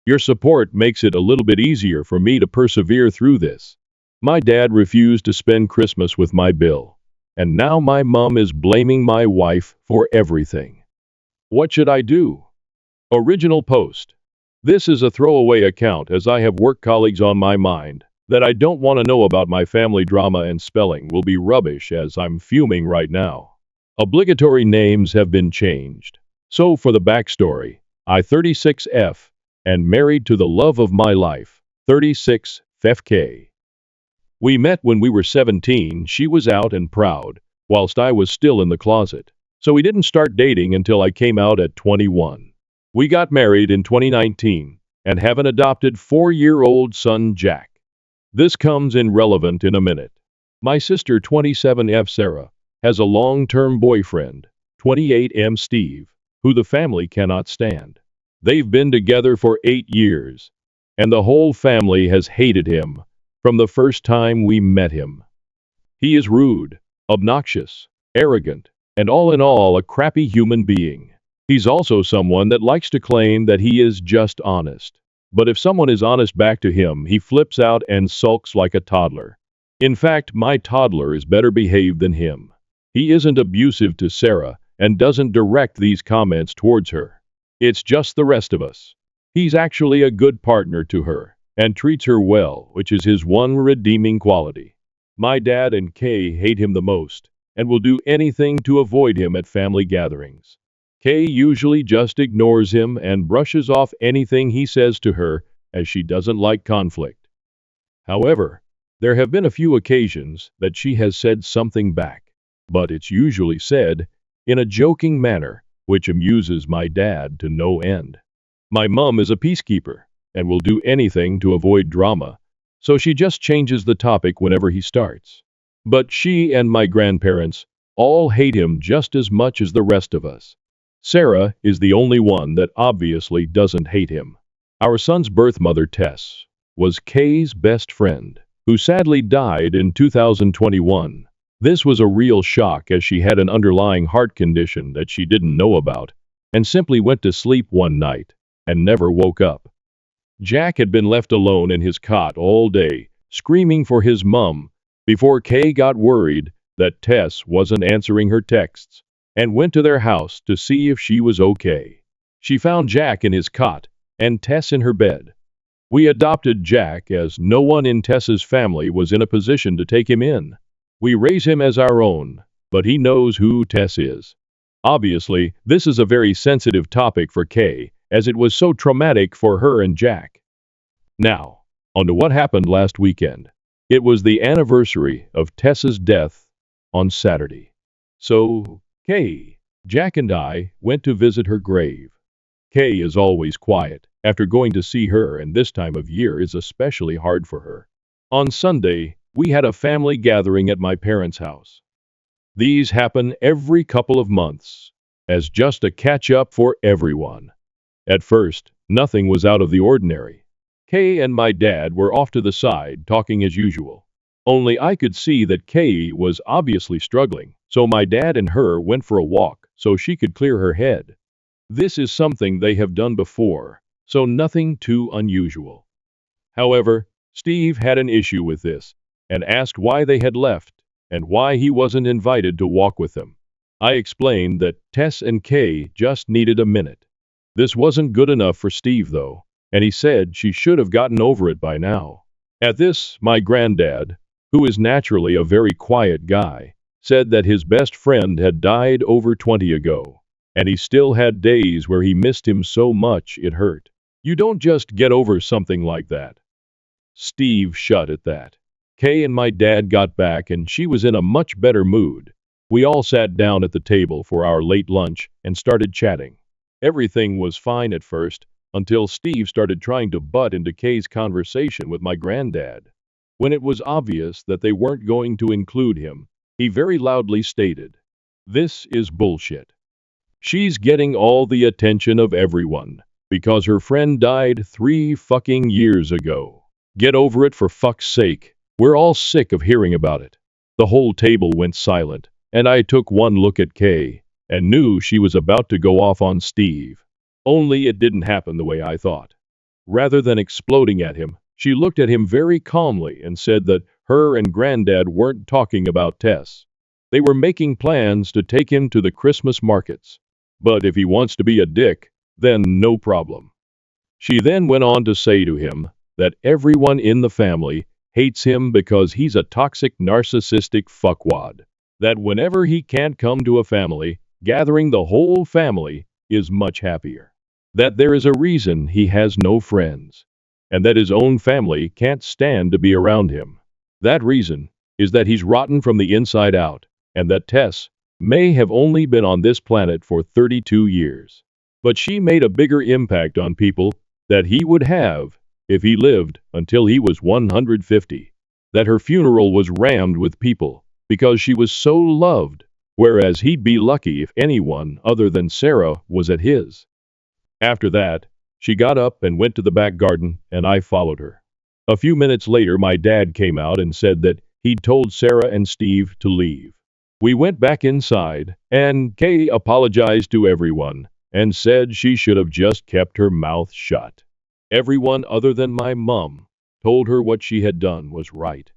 Speaker 1: Your support makes it a little bit easier for me to persevere through this. My dad refused to spend Christmas with my bill, and now my mom is blaming my wife for everything. What should I do? Original post. This is a throwaway account as I have work colleagues on my mind that I don't want to know about my family drama, and spelling will be rubbish as I'm fuming right now. Obligatory names have been changed. So for the backstory, I 36F and married to the love of my life, 36 FK. We met when we were 17. She was out and proud, whilst I was still in the closet. So we didn't start dating until I came out at 21. We got married in 2019 and have an adopted 4-year-old son, Jack. This comes in relevant in a minute. My sister, 27F Sarah, has a long-term boyfriend, 28M Steve, who the family cannot stand. They've been together for 8 years, and the whole family has hated him from the first time we met him. He is rude, obnoxious, arrogant, and all in all a crappy human being. He's also someone that likes to claim that he is just honest. But if someone is honest back to him, he flips out and sulks like a toddler. In fact, my toddler is better behaved than him. He isn't abusive to Sarah and doesn't direct these comments towards her. It's just the rest of us. He's actually a good partner to her and treats her well, which is his one redeeming quality. My dad and Kay hate him the most and will do anything to avoid him at family gatherings. Kay usually just ignores him and brushes off anything he says to her, as she doesn't like conflict. However, there have been a few occasions that she has said something back, but it's usually said in a joking manner, which amuses my dad to no end. My mom is a peacekeeper and will do anything to avoid drama, so she just changes the topic whenever he starts. But she and my grandparents all hate him just as much as the rest of us. Sarah is the only one that obviously doesn't hate him. Our son's birth mother, Tess, was Kay's best friend, who sadly died in 2021. This was a real shock as she had an underlying heart condition that she didn't know about and simply went to sleep one night and never woke up. Jack had been left alone in his cot all day, screaming for his mum, before Kay got worried that Tess wasn't answering her texts and went to their house to see if she was okay. She found Jack in his cot and Tess in her bed. We adopted Jack as no one in Tess's family was in a position to take him in. We raise him as our own, but he knows who Tess is. Obviously, this is a very sensitive topic for Kay, as it was so traumatic for her and Jack. Now, on to what happened last weekend. It was the anniversary of Tess's death on Saturday. So, Kay Jack and I went to visit her grave. Kay is always quiet after going to see her, and this time of year is especially hard for her. On Sunday, we had a family gathering at my parents' house. These happen every couple of months, as just a catch up for everyone. At first, nothing was out of the ordinary. Kay and my dad were off to the side talking as usual. Only I could see that Kay was obviously struggling, so my dad and her went for a walk so she could clear her head. This is something they have done before, so nothing too unusual. However, Steve had an issue with this and asked why they had left and why he wasn't invited to walk with them. I explained that Tess and Kay just needed a minute. This wasn't good enough for Steve, though, and he said she should have gotten over it by now. At this, my granddad, who is naturally a very quiet guy, said that his best friend had died over 20 ago, and he still had days where he missed him so much it hurt. You don't just get over something like that. Steve shut at that. Kay and my dad got back, and she was in a much better mood. We all sat down at the table for our late lunch and started chatting. Everything was fine at first, until Steve started trying to butt into Kay's conversation with my granddad. When it was obvious that they weren't going to include him, he very loudly stated, "This is bullshit. She's getting all the attention of everyone because her friend died 3 fucking years ago. Get over it, for fuck's sake. We're all sick of hearing about it." The whole table went silent, and I took one look at Kay and knew she was about to go off on Steve. Only it didn't happen the way I thought. Rather than exploding at him, she looked at him very calmly and said that her and Granddad weren't talking about Tess. They were making plans to take him to the Christmas markets. But if he wants to be a dick, then no problem. She then went on to say to him that everyone in the family hates him because he's a toxic, narcissistic fuckwad. That whenever he can't come to a family gathering, the whole family is much happier. That there is a reason he has no friends, and that his own family can't stand to be around him. That reason is that he's rotten from the inside out, and that Tess may have only been on this planet for 32 years. But she made a bigger impact on people that he would have if he lived until he was 150. That her funeral was rammed with people because she was so loved, whereas he'd be lucky if anyone other than Sarah was at his. After that, she got up and went to the back garden, and I followed her. A few minutes later, my dad came out and said that he'd told Sarah and Steve to leave. We went back inside, and Kay apologized to everyone and said she should have just kept her mouth shut. Everyone other than my mom told her what she had done was right,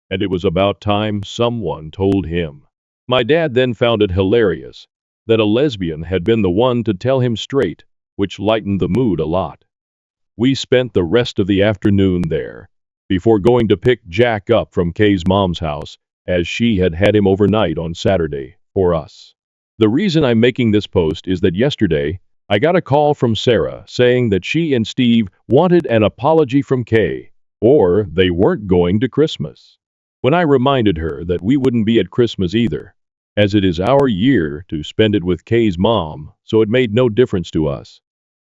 Speaker 1: and it was about time someone told him. My dad then found it hilarious that a lesbian had been the one to tell him straight, which lightened the mood a lot. We spent the rest of the afternoon there, before going to pick Jack up from Kay's mom's house, as she had had him overnight on Saturday for us. The reason I'm making this post is that yesterday, I got a call from Sarah saying that she and Steve wanted an apology from Kay, or they weren't going to Christmas. When I reminded her that we wouldn't be at Christmas either, as it is our year to spend it with Kay's mom, so it made no difference to us,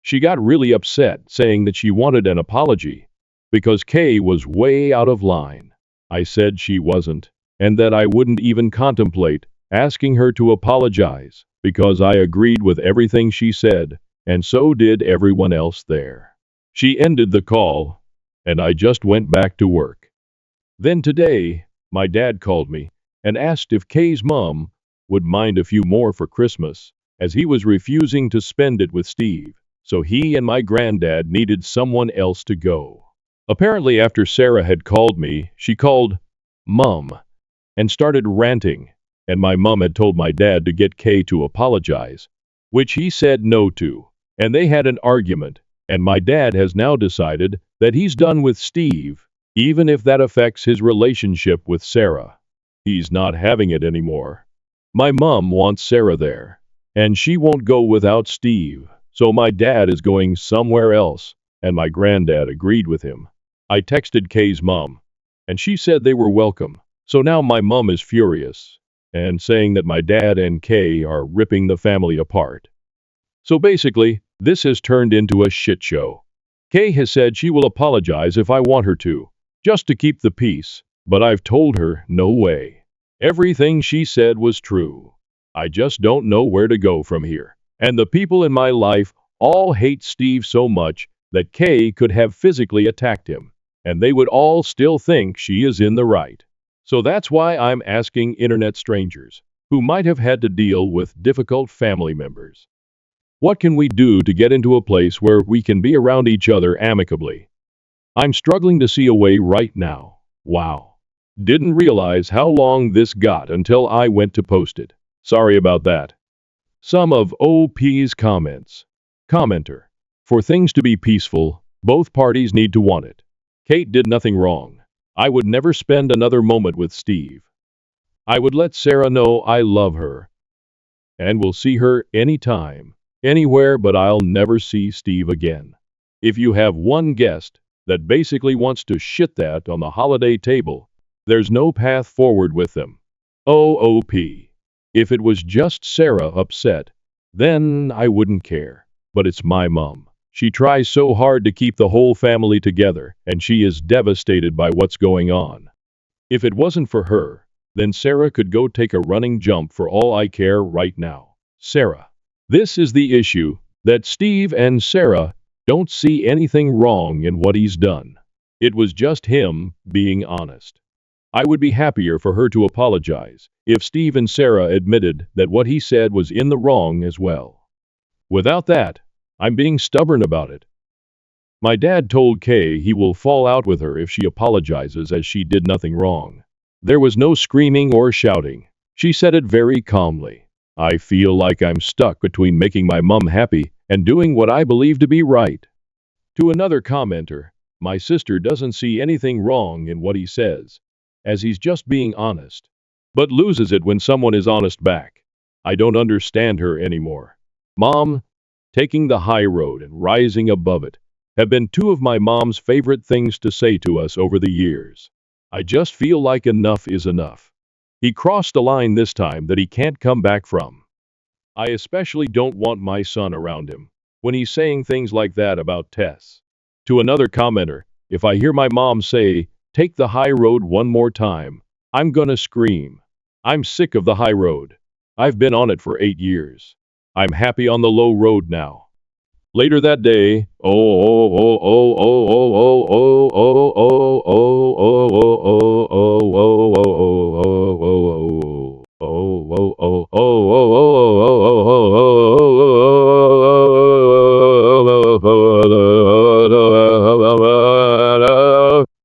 Speaker 1: she got really upset, saying that she wanted an apology because Kay was way out of line. I said she wasn't, and that I wouldn't even contemplate asking her to apologize because I agreed with everything she said, and so did everyone else there. She ended the call, and I just went back to work. Then today, my dad called me and asked if Kay's mom would mind a few more for Christmas, as he was refusing to spend it with Steve, so he and my granddad needed someone else to go. Apparently, after Sarah had called me, she called Mom and started ranting, and my mom had told my dad to get Kay to apologize, which he said no to, and they had an argument, and my dad has now decided that he's done with Steve, even if that affects his relationship with Sarah. He's not having it anymore. My mom wants Sarah there, and she won't go without Steve, so my dad is going somewhere else, and my granddad agreed with him. I texted Kay's mom, and she said they were welcome, so now my mom is furious. and saying that my dad and Kay are ripping the family apart. So basically, this has turned into a shit show. Kay has said she will apologize if I want her to, just to keep the peace, but I've told her no way. Everything she said was true. I just don't know where to go from here. And the people in my life all hate Steve so much that Kay could have physically attacked him, and they would all still think she is in the right. So that's why I'm asking internet strangers, who might have had to deal with difficult family members. What can we do to get into a place where we can be around each other amicably? I'm struggling to see a way right now. Wow. Didn't realize how long this got until I went to post it. Sorry about that. Some of OP's comments. Commenter. For things to be peaceful, both parties need to want it. Kate did nothing wrong. I would never spend another moment with Steve. I would let Sarah know I love her and will see her anytime, anywhere, but I'll never see Steve again. If you have one guest that basically wants to shit that on the holiday table, there's no path forward with them. OOP. If it was just Sarah upset, then I wouldn't care. But it's my mom. She tries so hard to keep the whole family together, and she is devastated by what's going on. If it wasn't for her, then Sarah could go take a running jump for all I care right now. Sarah. This is the issue, that Steve and Sarah don't see anything wrong in what he's done. It was just him being honest. I would be happier for her to apologize if Steve and Sarah admitted that what he said was in the wrong as well. Without that, I'm being stubborn about it. My dad told Kay he will fall out with her if she apologizes, as she did nothing wrong. There was no screaming or shouting. She said it very calmly. I feel like I'm stuck between making my mom happy and doing what I believe to be right. To another commenter, my sister doesn't see anything wrong in what he says, as he's just being honest, but loses it when someone is honest back. I don't understand her anymore. Mom, taking the high road and rising above it have been two of my mom's favorite things to say to us over the years. I just feel like enough is enough. He crossed a line this time that he can't come back from. I especially don't want my son around him when he's saying things like that about Tess. To another commenter, if I hear my mom say, "Take the high road" one more time, I'm gonna scream. I'm sick of the high road. I've been on it for 8 years. I'm happy on the low road now. Later that day,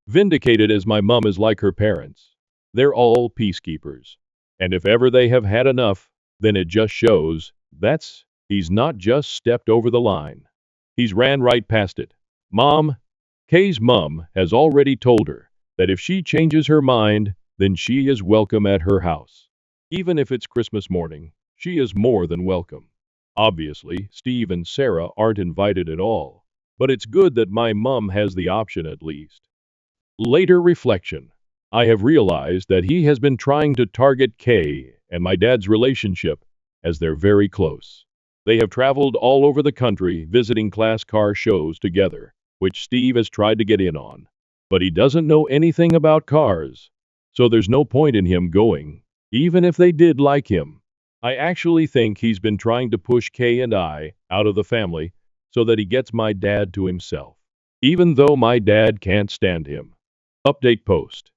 Speaker 1: vindicated, as my mum is like her parents. They're all peacekeepers. And if ever they have had enough, then it just shows he's not just stepped over the line. He's ran right past it. Mom, Kay's mum, has already told her that if she changes her mind, then she is welcome at her house. Even if it's Christmas morning, she is more than welcome. Obviously, Steve and Sarah aren't invited at all, but it's good that my mum has the option at least. Later reflection. I have realized that he has been trying to target Kay and my dad's relationship, as they're very close. They have traveled all over the country visiting class car shows together, which Steve has tried to get in on. But he doesn't know anything about cars, so there's no point in him going, even if they did like him. I actually think he's been trying to push Kay and I out of the family so that he gets my dad to himself, even though my dad can't stand him. Update post.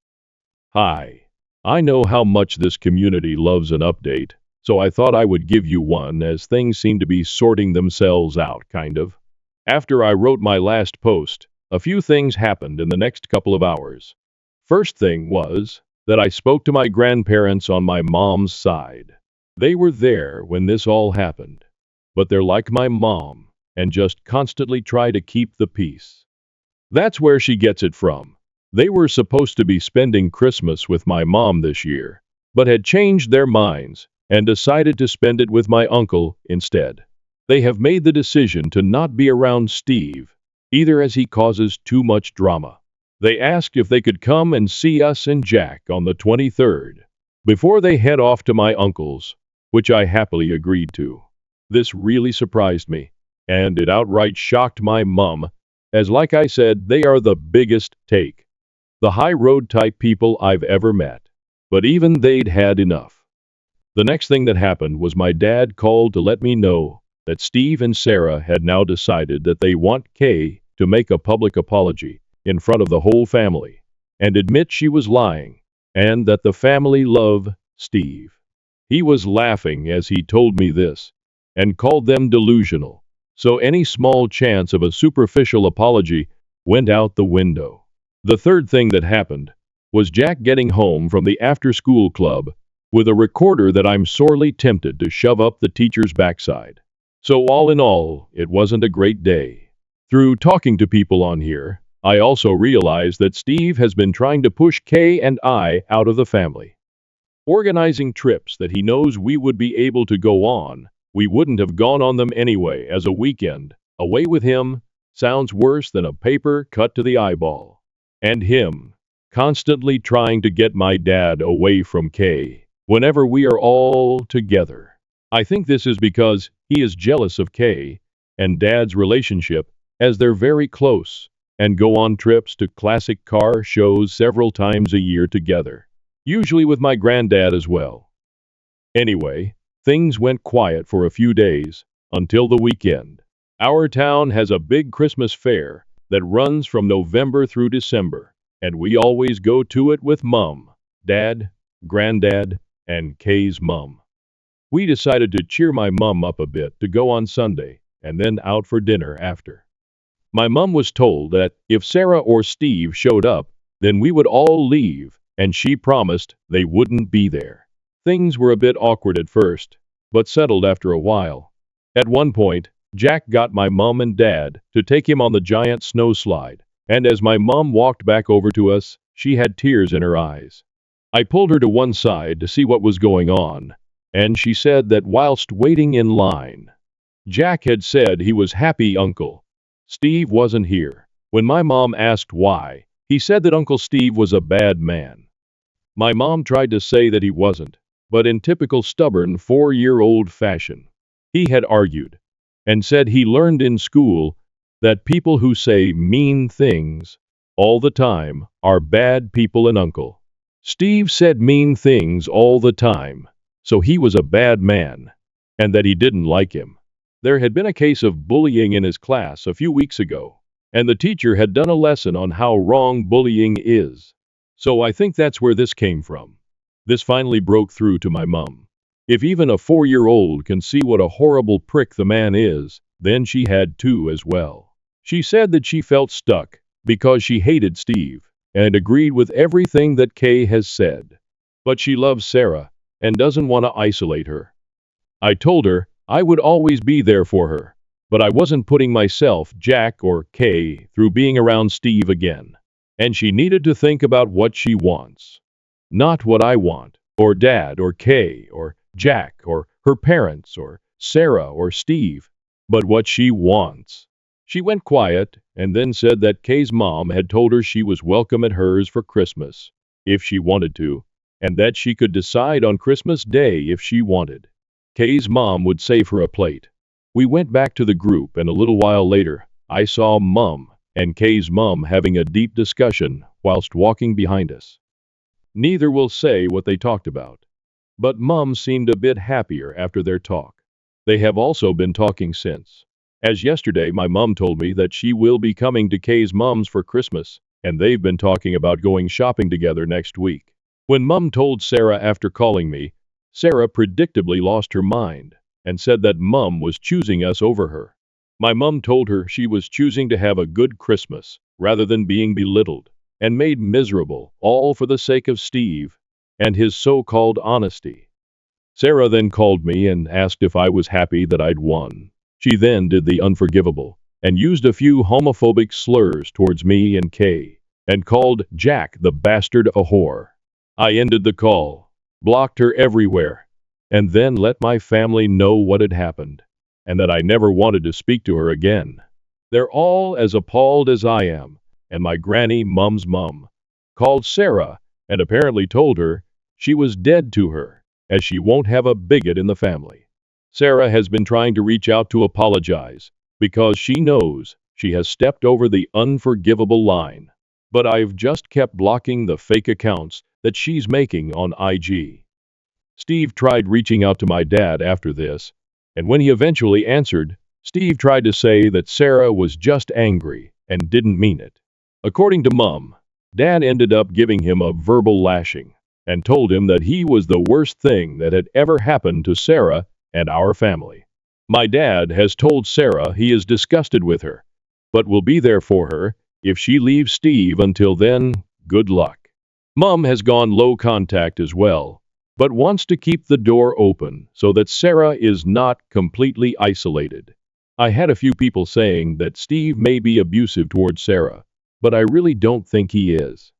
Speaker 1: Hi. I know how much this community loves an update, so I thought I would give you one, as things seem to be sorting themselves out, kind of. After I wrote my last post, a few things happened in the next couple of hours. First thing was that I spoke to my grandparents on my mom's side. They were there when this all happened, but they're like my mom and just constantly try to keep the peace. That's where she gets it from. They were supposed to be spending Christmas with my mom this year, but had changed their minds and decided to spend it with my uncle instead. They have made the decision to not be around Steve, either, as he causes too much drama. They asked if they could come and see us and Jack on the 23rd, before they head off to my uncle's, which I happily agreed to. This really surprised me, and it outright shocked my mum, as like I said, they are the biggest take, the high road type people I've ever met. But even they'd had enough. The next thing that happened was my dad called to let me know that Steve and Sarah had now decided that they want Kay to make a public apology in front of the whole family and admit she was lying and that the family love Steve. He was laughing as he told me this and called them delusional. So any small chance of a superficial apology went out the window. The third thing that happened was Jack getting home from the after-school club with a recorder that I'm sorely tempted to shove up the teacher's backside. So all in all, it wasn't a great day. Through talking to people on here, I also realized that Steve has been trying to push Kay and I out of the family. Organizing trips that he knows we would be able to go on, we wouldn't have gone on them anyway, as a weekend away with him sounds worse than a paper cut to the eyeball. And him constantly trying to get my dad away from Kay whenever we are all together. I think this is because he is jealous of Kay and Dad's relationship, as they're very close and go on trips to classic car shows several times a year together, usually with my granddad as well. Anyway, things went quiet for a few days until the weekend. Our town has a big Christmas fair that runs from November through December, and we always go to it with Mum, Dad, Granddad, and Kay's mum. We decided to cheer my mum up a bit to go on Sunday and then out for dinner after. My mum was told that if Sarah or Steve showed up, then we would all leave, and she promised they wouldn't be there. Things were a bit awkward at first, but settled after a while. At one point, Jack got my mum and dad to take him on the giant snow slide, and as my mum walked back over to us, she had tears in her eyes. I pulled her to one side to see what was going on, and she said that whilst waiting in line, Jack had said he was happy Uncle Steve wasn't here. When my mom asked why, he said that Uncle Steve was a bad man. My mom tried to say that he wasn't, but in typical stubborn 4-year-old fashion, he had argued and said he learned in school that people who say mean things all the time are bad people, and Uncle Steve said mean things all the time, so he was a bad man, and that he didn't like him. There had been a case of bullying in his class a few weeks ago, and the teacher had done a lesson on how wrong bullying is. So I think that's where this came from. This finally broke through to my mum. If even a 4-year-old can see what a horrible prick the man is, then she had too as well. She said that she felt stuck because she hated Steve and agreed with everything that Kay has said. But she loves Sarah and doesn't want to isolate her. I told her I would always be there for her, but I wasn't putting myself, Jack, or Kay through being around Steve again. And she needed to think about what she wants. Not what I want, or Dad, or Kay, or Jack, or her parents, or Sarah, or Steve, but what she wants. She went quiet and then said that Kay's mom had told her she was welcome at hers for Christmas, if she wanted to, and that she could decide on Christmas Day if she wanted. Kay's mom would save her a plate. We went back to the group, and a little while later, I saw Mum and Kay's mom having a deep discussion whilst walking behind us. Neither will say what they talked about, but Mum seemed a bit happier after their talk. They have also been talking since. As yesterday, my mum told me that she will be coming to Kay's mom's for Christmas, and they've been talking about going shopping together next week. When Mum told Sarah after calling me, Sarah predictably lost her mind and said that Mum was choosing us over her. My mum told her she was choosing to have a good Christmas rather than being belittled and made miserable, all for the sake of Steve and his so-called honesty. Sarah then called me and asked if I was happy that I'd won. She then did the unforgivable and used a few homophobic slurs towards me and Kay, and called Jack the bastard a whore. I ended the call, blocked her everywhere, and then let my family know what had happened, and that I never wanted to speak to her again. They're all as appalled as I am, and my granny, Mum's mum, called Sarah and apparently told her She was dead to her, as she won't have a bigot in the family. Sarah has been trying to reach out to apologize, because she knows she has stepped over the unforgivable line. But I've just kept blocking the fake accounts that she's making on IG. Steve tried reaching out to my dad after this, and when he eventually answered, Steve tried to say that Sarah was just angry and didn't mean it. According to Mom, Dad ended up giving him a verbal lashing and told him that he was the worst thing that had ever happened to Sarah and our family. My dad has told Sarah he is disgusted with her, but will be there for her if she leaves Steve. Until then, good luck. Mom has gone low contact as well, but wants to keep the door open so that Sarah is not completely isolated. I had a few people saying that Steve may be abusive towards Sarah, but I really don't think he is.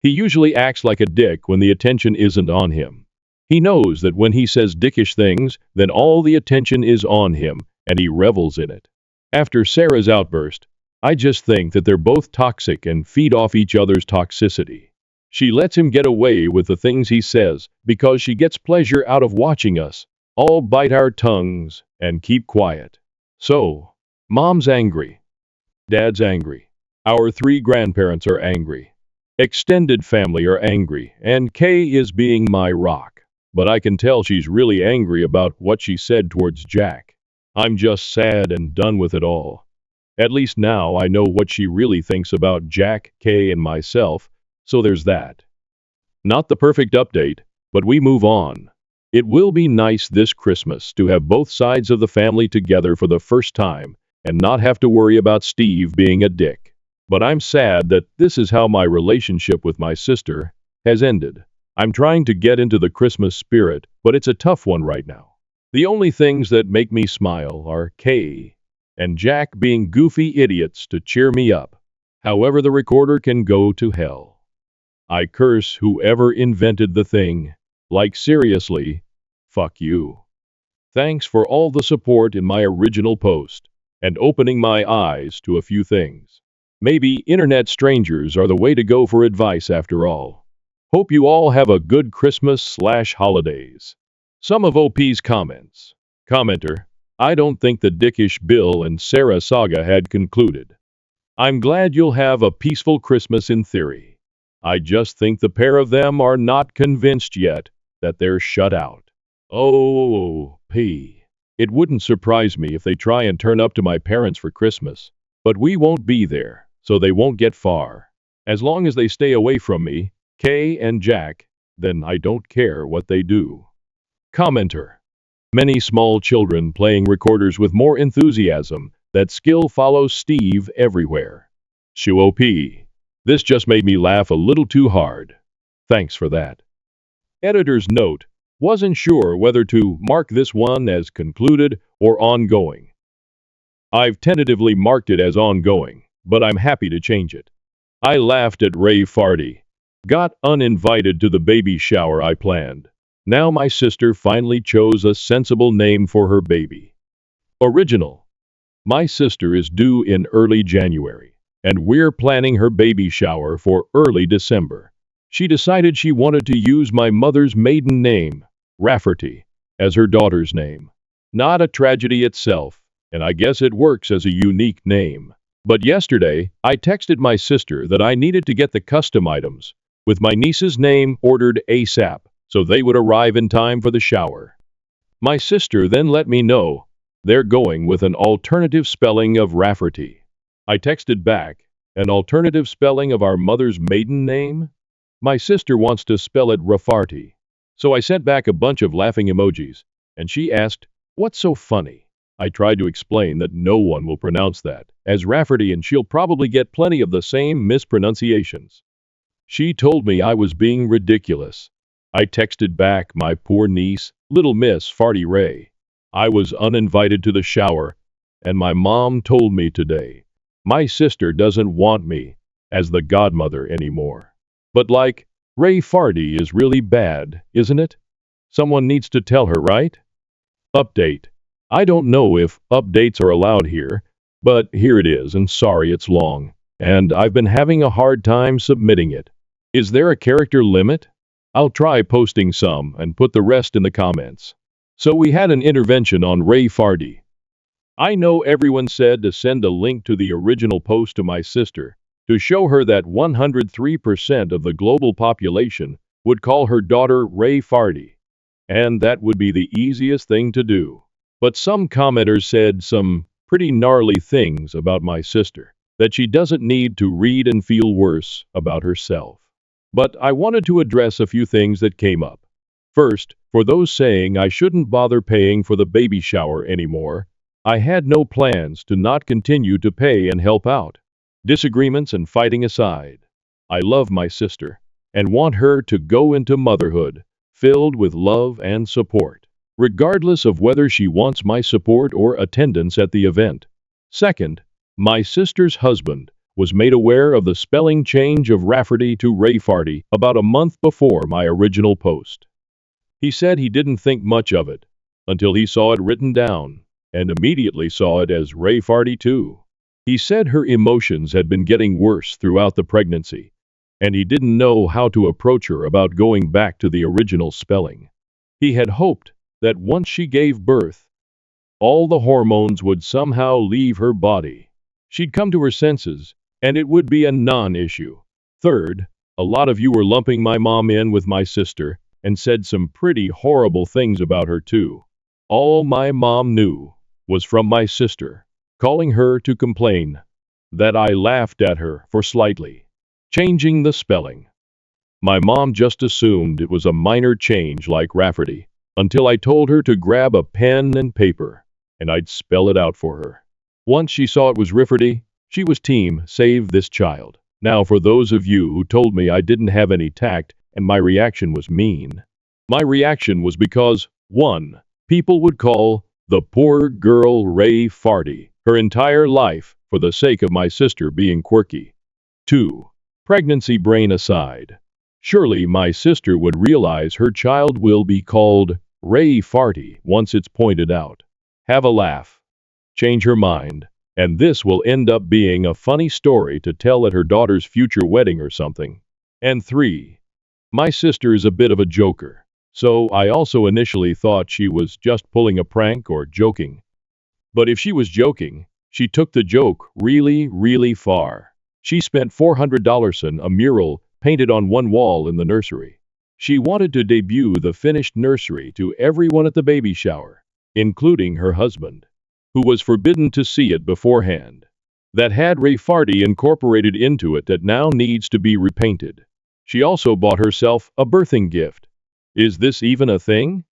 Speaker 1: He usually acts like a dick when the attention isn't on him. He knows that when he says dickish things, then all the attention is on him, and he revels in it. After Sarah's outburst, I just think that they're both toxic and feed off each other's toxicity. She lets him get away with the things he says because she gets pleasure out of watching us all bite our tongues and keep quiet. So, Mom's angry. Dad's angry. Our 3 grandparents are angry. Extended family are angry, and Kay is being my rock. But I can tell she's really angry about what she said towards Jack. I'm just sad and done with it all. At least now I know what she really thinks about Jack, Kay, and myself, so there's that. Not the perfect update, but we move on. It will be nice this Christmas to have both sides of the family together for the first time and not have to worry about Steve being a dick. But I'm sad that this is how my relationship with my sister has ended. I'm trying to get into the Christmas spirit, but it's a tough one right now. The only things that make me smile are Kay and Jack being goofy idiots to cheer me up. However, the recorder can go to hell. I curse whoever invented the thing. Like seriously, fuck you. Thanks for all the support in my original post and opening my eyes to a few things. Maybe internet strangers are the way to go for advice after all. Hope you all have a good Christmas/holidays. Some of OP's comments. Commenter, I don't think the dickish Bill and Sarah saga had concluded. I'm glad you'll have a peaceful Christmas in theory. I just think the pair of them are not convinced yet that they're shut out. Oh, it wouldn't surprise me if they try and turn up to my parents for Christmas, but we won't be there, so they won't get far. As long as they stay away from me, Kay and Jack, then I don't care what they do. Commenter. Many small children playing recorders with more enthusiasm. That skill follows Steve everywhere. Shoo OP. This just made me laugh a little too hard. Thanks for that. Editor's note. Wasn't sure whether to mark this one as concluded or ongoing. I've tentatively marked it as ongoing, but I'm happy to change it. I laughed at Ray Farty. Got uninvited to the baby shower I planned. Now my sister finally chose a sensible name for her baby. Original. My sister is due in early January, and we're planning her baby shower for early December. She decided she wanted to use my mother's maiden name, Rafferty, as her daughter's name. Not a tragedy itself, and I guess it works as a unique name. But yesterday, I texted my sister that I needed to get the custom items, with my niece's name ordered ASAP, so they would arrive in time for the shower. My sister then let me know they're going with an alternative spelling of Rafferty. I texted back, an alternative spelling of our mother's maiden name? My sister wants to spell it Raffarty. So I sent back a bunch of laughing emojis, and she asked, what's so funny? I tried to explain that no one will pronounce that as Rafferty and she'll probably get plenty of the same mispronunciations. She told me I was being ridiculous. I texted back my poor niece, Little Miss Farty Ray. I was uninvited to the shower, and my mom told me today my sister doesn't want me as the godmother anymore. But like, Ray Farty is really bad, isn't it? Someone needs to tell her, right? Update. I don't know if updates are allowed here, but here it is, and sorry it's long, and I've been having a hard time submitting it. Is there a character limit? I'll try posting some and put the rest in the comments. So we had an intervention on Ray Fardy. I know everyone said to send a link to the original post to my sister to show her that 103% of the global population would call her daughter Ray Fardy, and that would be the easiest thing to do. But some commenters said some pretty gnarly things about my sister, that she doesn't need to read and feel worse about herself. But I wanted to address a few things that came up. First, for those saying I shouldn't bother paying for the baby shower anymore, I had no plans to not continue to pay and help out. Disagreements and fighting aside, I love my sister and want her to go into motherhood filled with love and support, regardless of whether she wants my support or attendance at the event. Second, my sister's husband was made aware of the spelling change of Rafferty to Ray Fardy about a month before my original post. He said he didn't think much of it until he saw it written down, and immediately saw it as Ray Fardy too. He said her emotions had been getting worse throughout the pregnancy, and he didn't know how to approach her about going back to the original spelling. He had hoped that once she gave birth, all the hormones would somehow leave her body. She'd come to her senses, and it would be a non-issue. Third, a lot of you were lumping my mom in with my sister and said some pretty horrible things about her too. All my mom knew was from my sister, calling her to complain that I laughed at her for slightly changing the spelling. My mom just assumed it was a minor change like Rafferty, until I told her to grab a pen and paper, and I'd spell it out for her. Once she saw it was Rafferty, she was team save this child. Now for those of you who told me I didn't have any tact and my reaction was mean. My reaction was because, 1. People would call the poor girl Ray Fardy her entire life for the sake of my sister being quirky. 2. Pregnancy brain aside, surely my sister would realize her child will be called Ray Fardy once it's pointed out. Have a laugh, change her mind, and this will end up being a funny story to tell at her daughter's future wedding or something. And 3. My sister is a bit of a joker. So I also initially thought she was just pulling a prank or joking. But if she was joking, she took the joke really, really far. She spent $400 on a mural painted on one wall in the nursery. She wanted to debut the finished nursery to everyone at the baby shower, including her husband, who was forbidden to see it beforehand. That had Ray Fardy incorporated into it that now needs to be repainted. She also bought herself a birthing gift. Is this even a thing?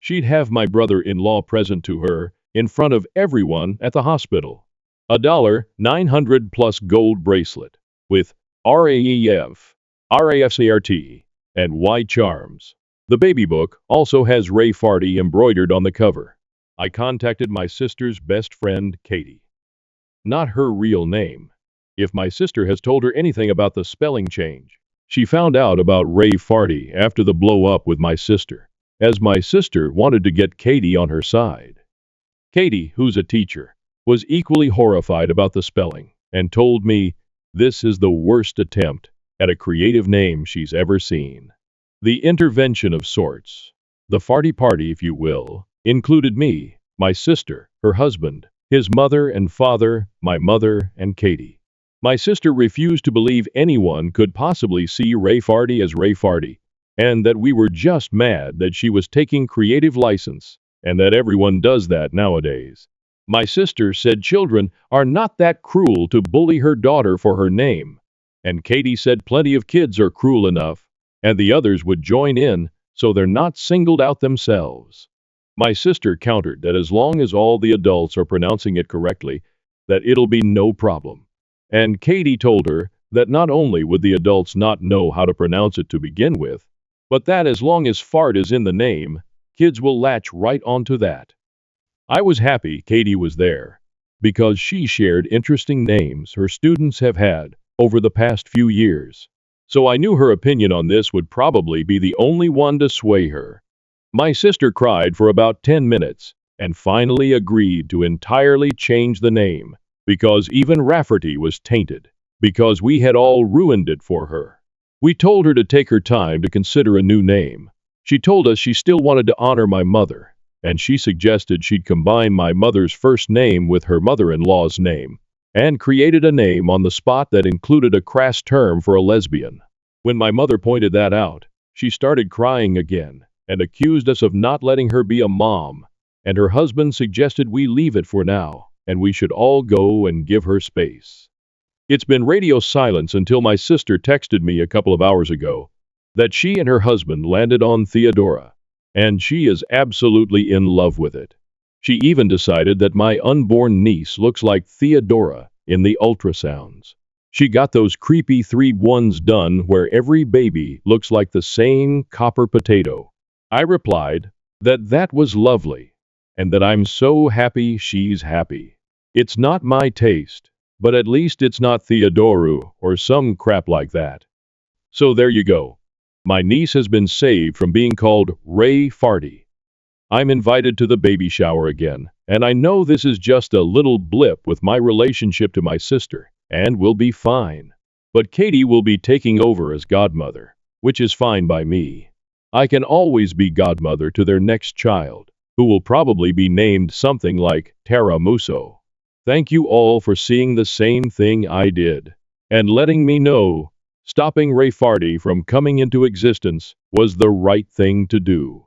Speaker 1: She'd have my brother-in-law present to her in front of everyone at the hospital. A $900 plus gold bracelet with RAEF, RAFCRT, and Y charms. The baby book also has Ray Fardy embroidered on the cover. I contacted my sister's best friend, Katie. Not her real name. If my sister has told her anything about the spelling change, she found out about Ray Fardy after the blow-up with my sister, as my sister wanted to get Katie on her side. Katie, who's a teacher, was equally horrified about the spelling and told me this is the worst attempt at a creative name she's ever seen. The intervention of sorts, the Fardy party if you will, included me, my sister, her husband, his mother and father, my mother, and Katie. My sister refused to believe anyone could possibly see Ray Fardy as Ray Fardy, and that we were just mad that she was taking creative license, and that everyone does that nowadays. My sister said children are not that cruel to bully her daughter for her name, and Katie said plenty of kids are cruel enough, and the others would join in, so they're not singled out themselves. My sister countered that as long as all the adults are pronouncing it correctly, that it'll be no problem. And Katie told her that not only would the adults not know how to pronounce it to begin with, but that as long as fart is in the name, kids will latch right onto that. I was happy Katie was there, because she shared interesting names her students have had over the past few years. So I knew her opinion on this would probably be the only one to sway her. My sister cried for about 10 minutes and finally agreed to entirely change the name, because even Rafferty was tainted, because we had all ruined it for her. We told her to take her time to consider a new name. She told us she still wanted to honor my mother, and she suggested she'd combine my mother's first name with her mother-in-law's name, and created a name on the spot that included a crass term for a lesbian. When my mother pointed that out, she started crying again and accused us of not letting her be a mom, and her husband suggested we leave it for now, and we should all go and give her space. It's been radio silence until my sister texted me a couple of hours ago that she and her husband landed on Theodora, and she is absolutely in love with it. She even decided that my unborn niece looks like Theodora in the ultrasounds. She got those creepy 3-1s done where every baby looks like the same copper potato. I replied that that was lovely, and that I'm so happy she's happy. It's not my taste, but at least it's not Theodoru or some crap like that. So there you go. My niece has been saved from being called Ray Farty. I'm invited to the baby shower again, and I know this is just a little blip with my relationship to my sister, and we'll be fine. But Katie will be taking over as godmother, which is fine by me. I can always be godmother to their next child, who will probably be named something like Tara Musso. Thank you all for seeing the same thing I did, and letting me know stopping Ray Farty from coming into existence was the right thing to do.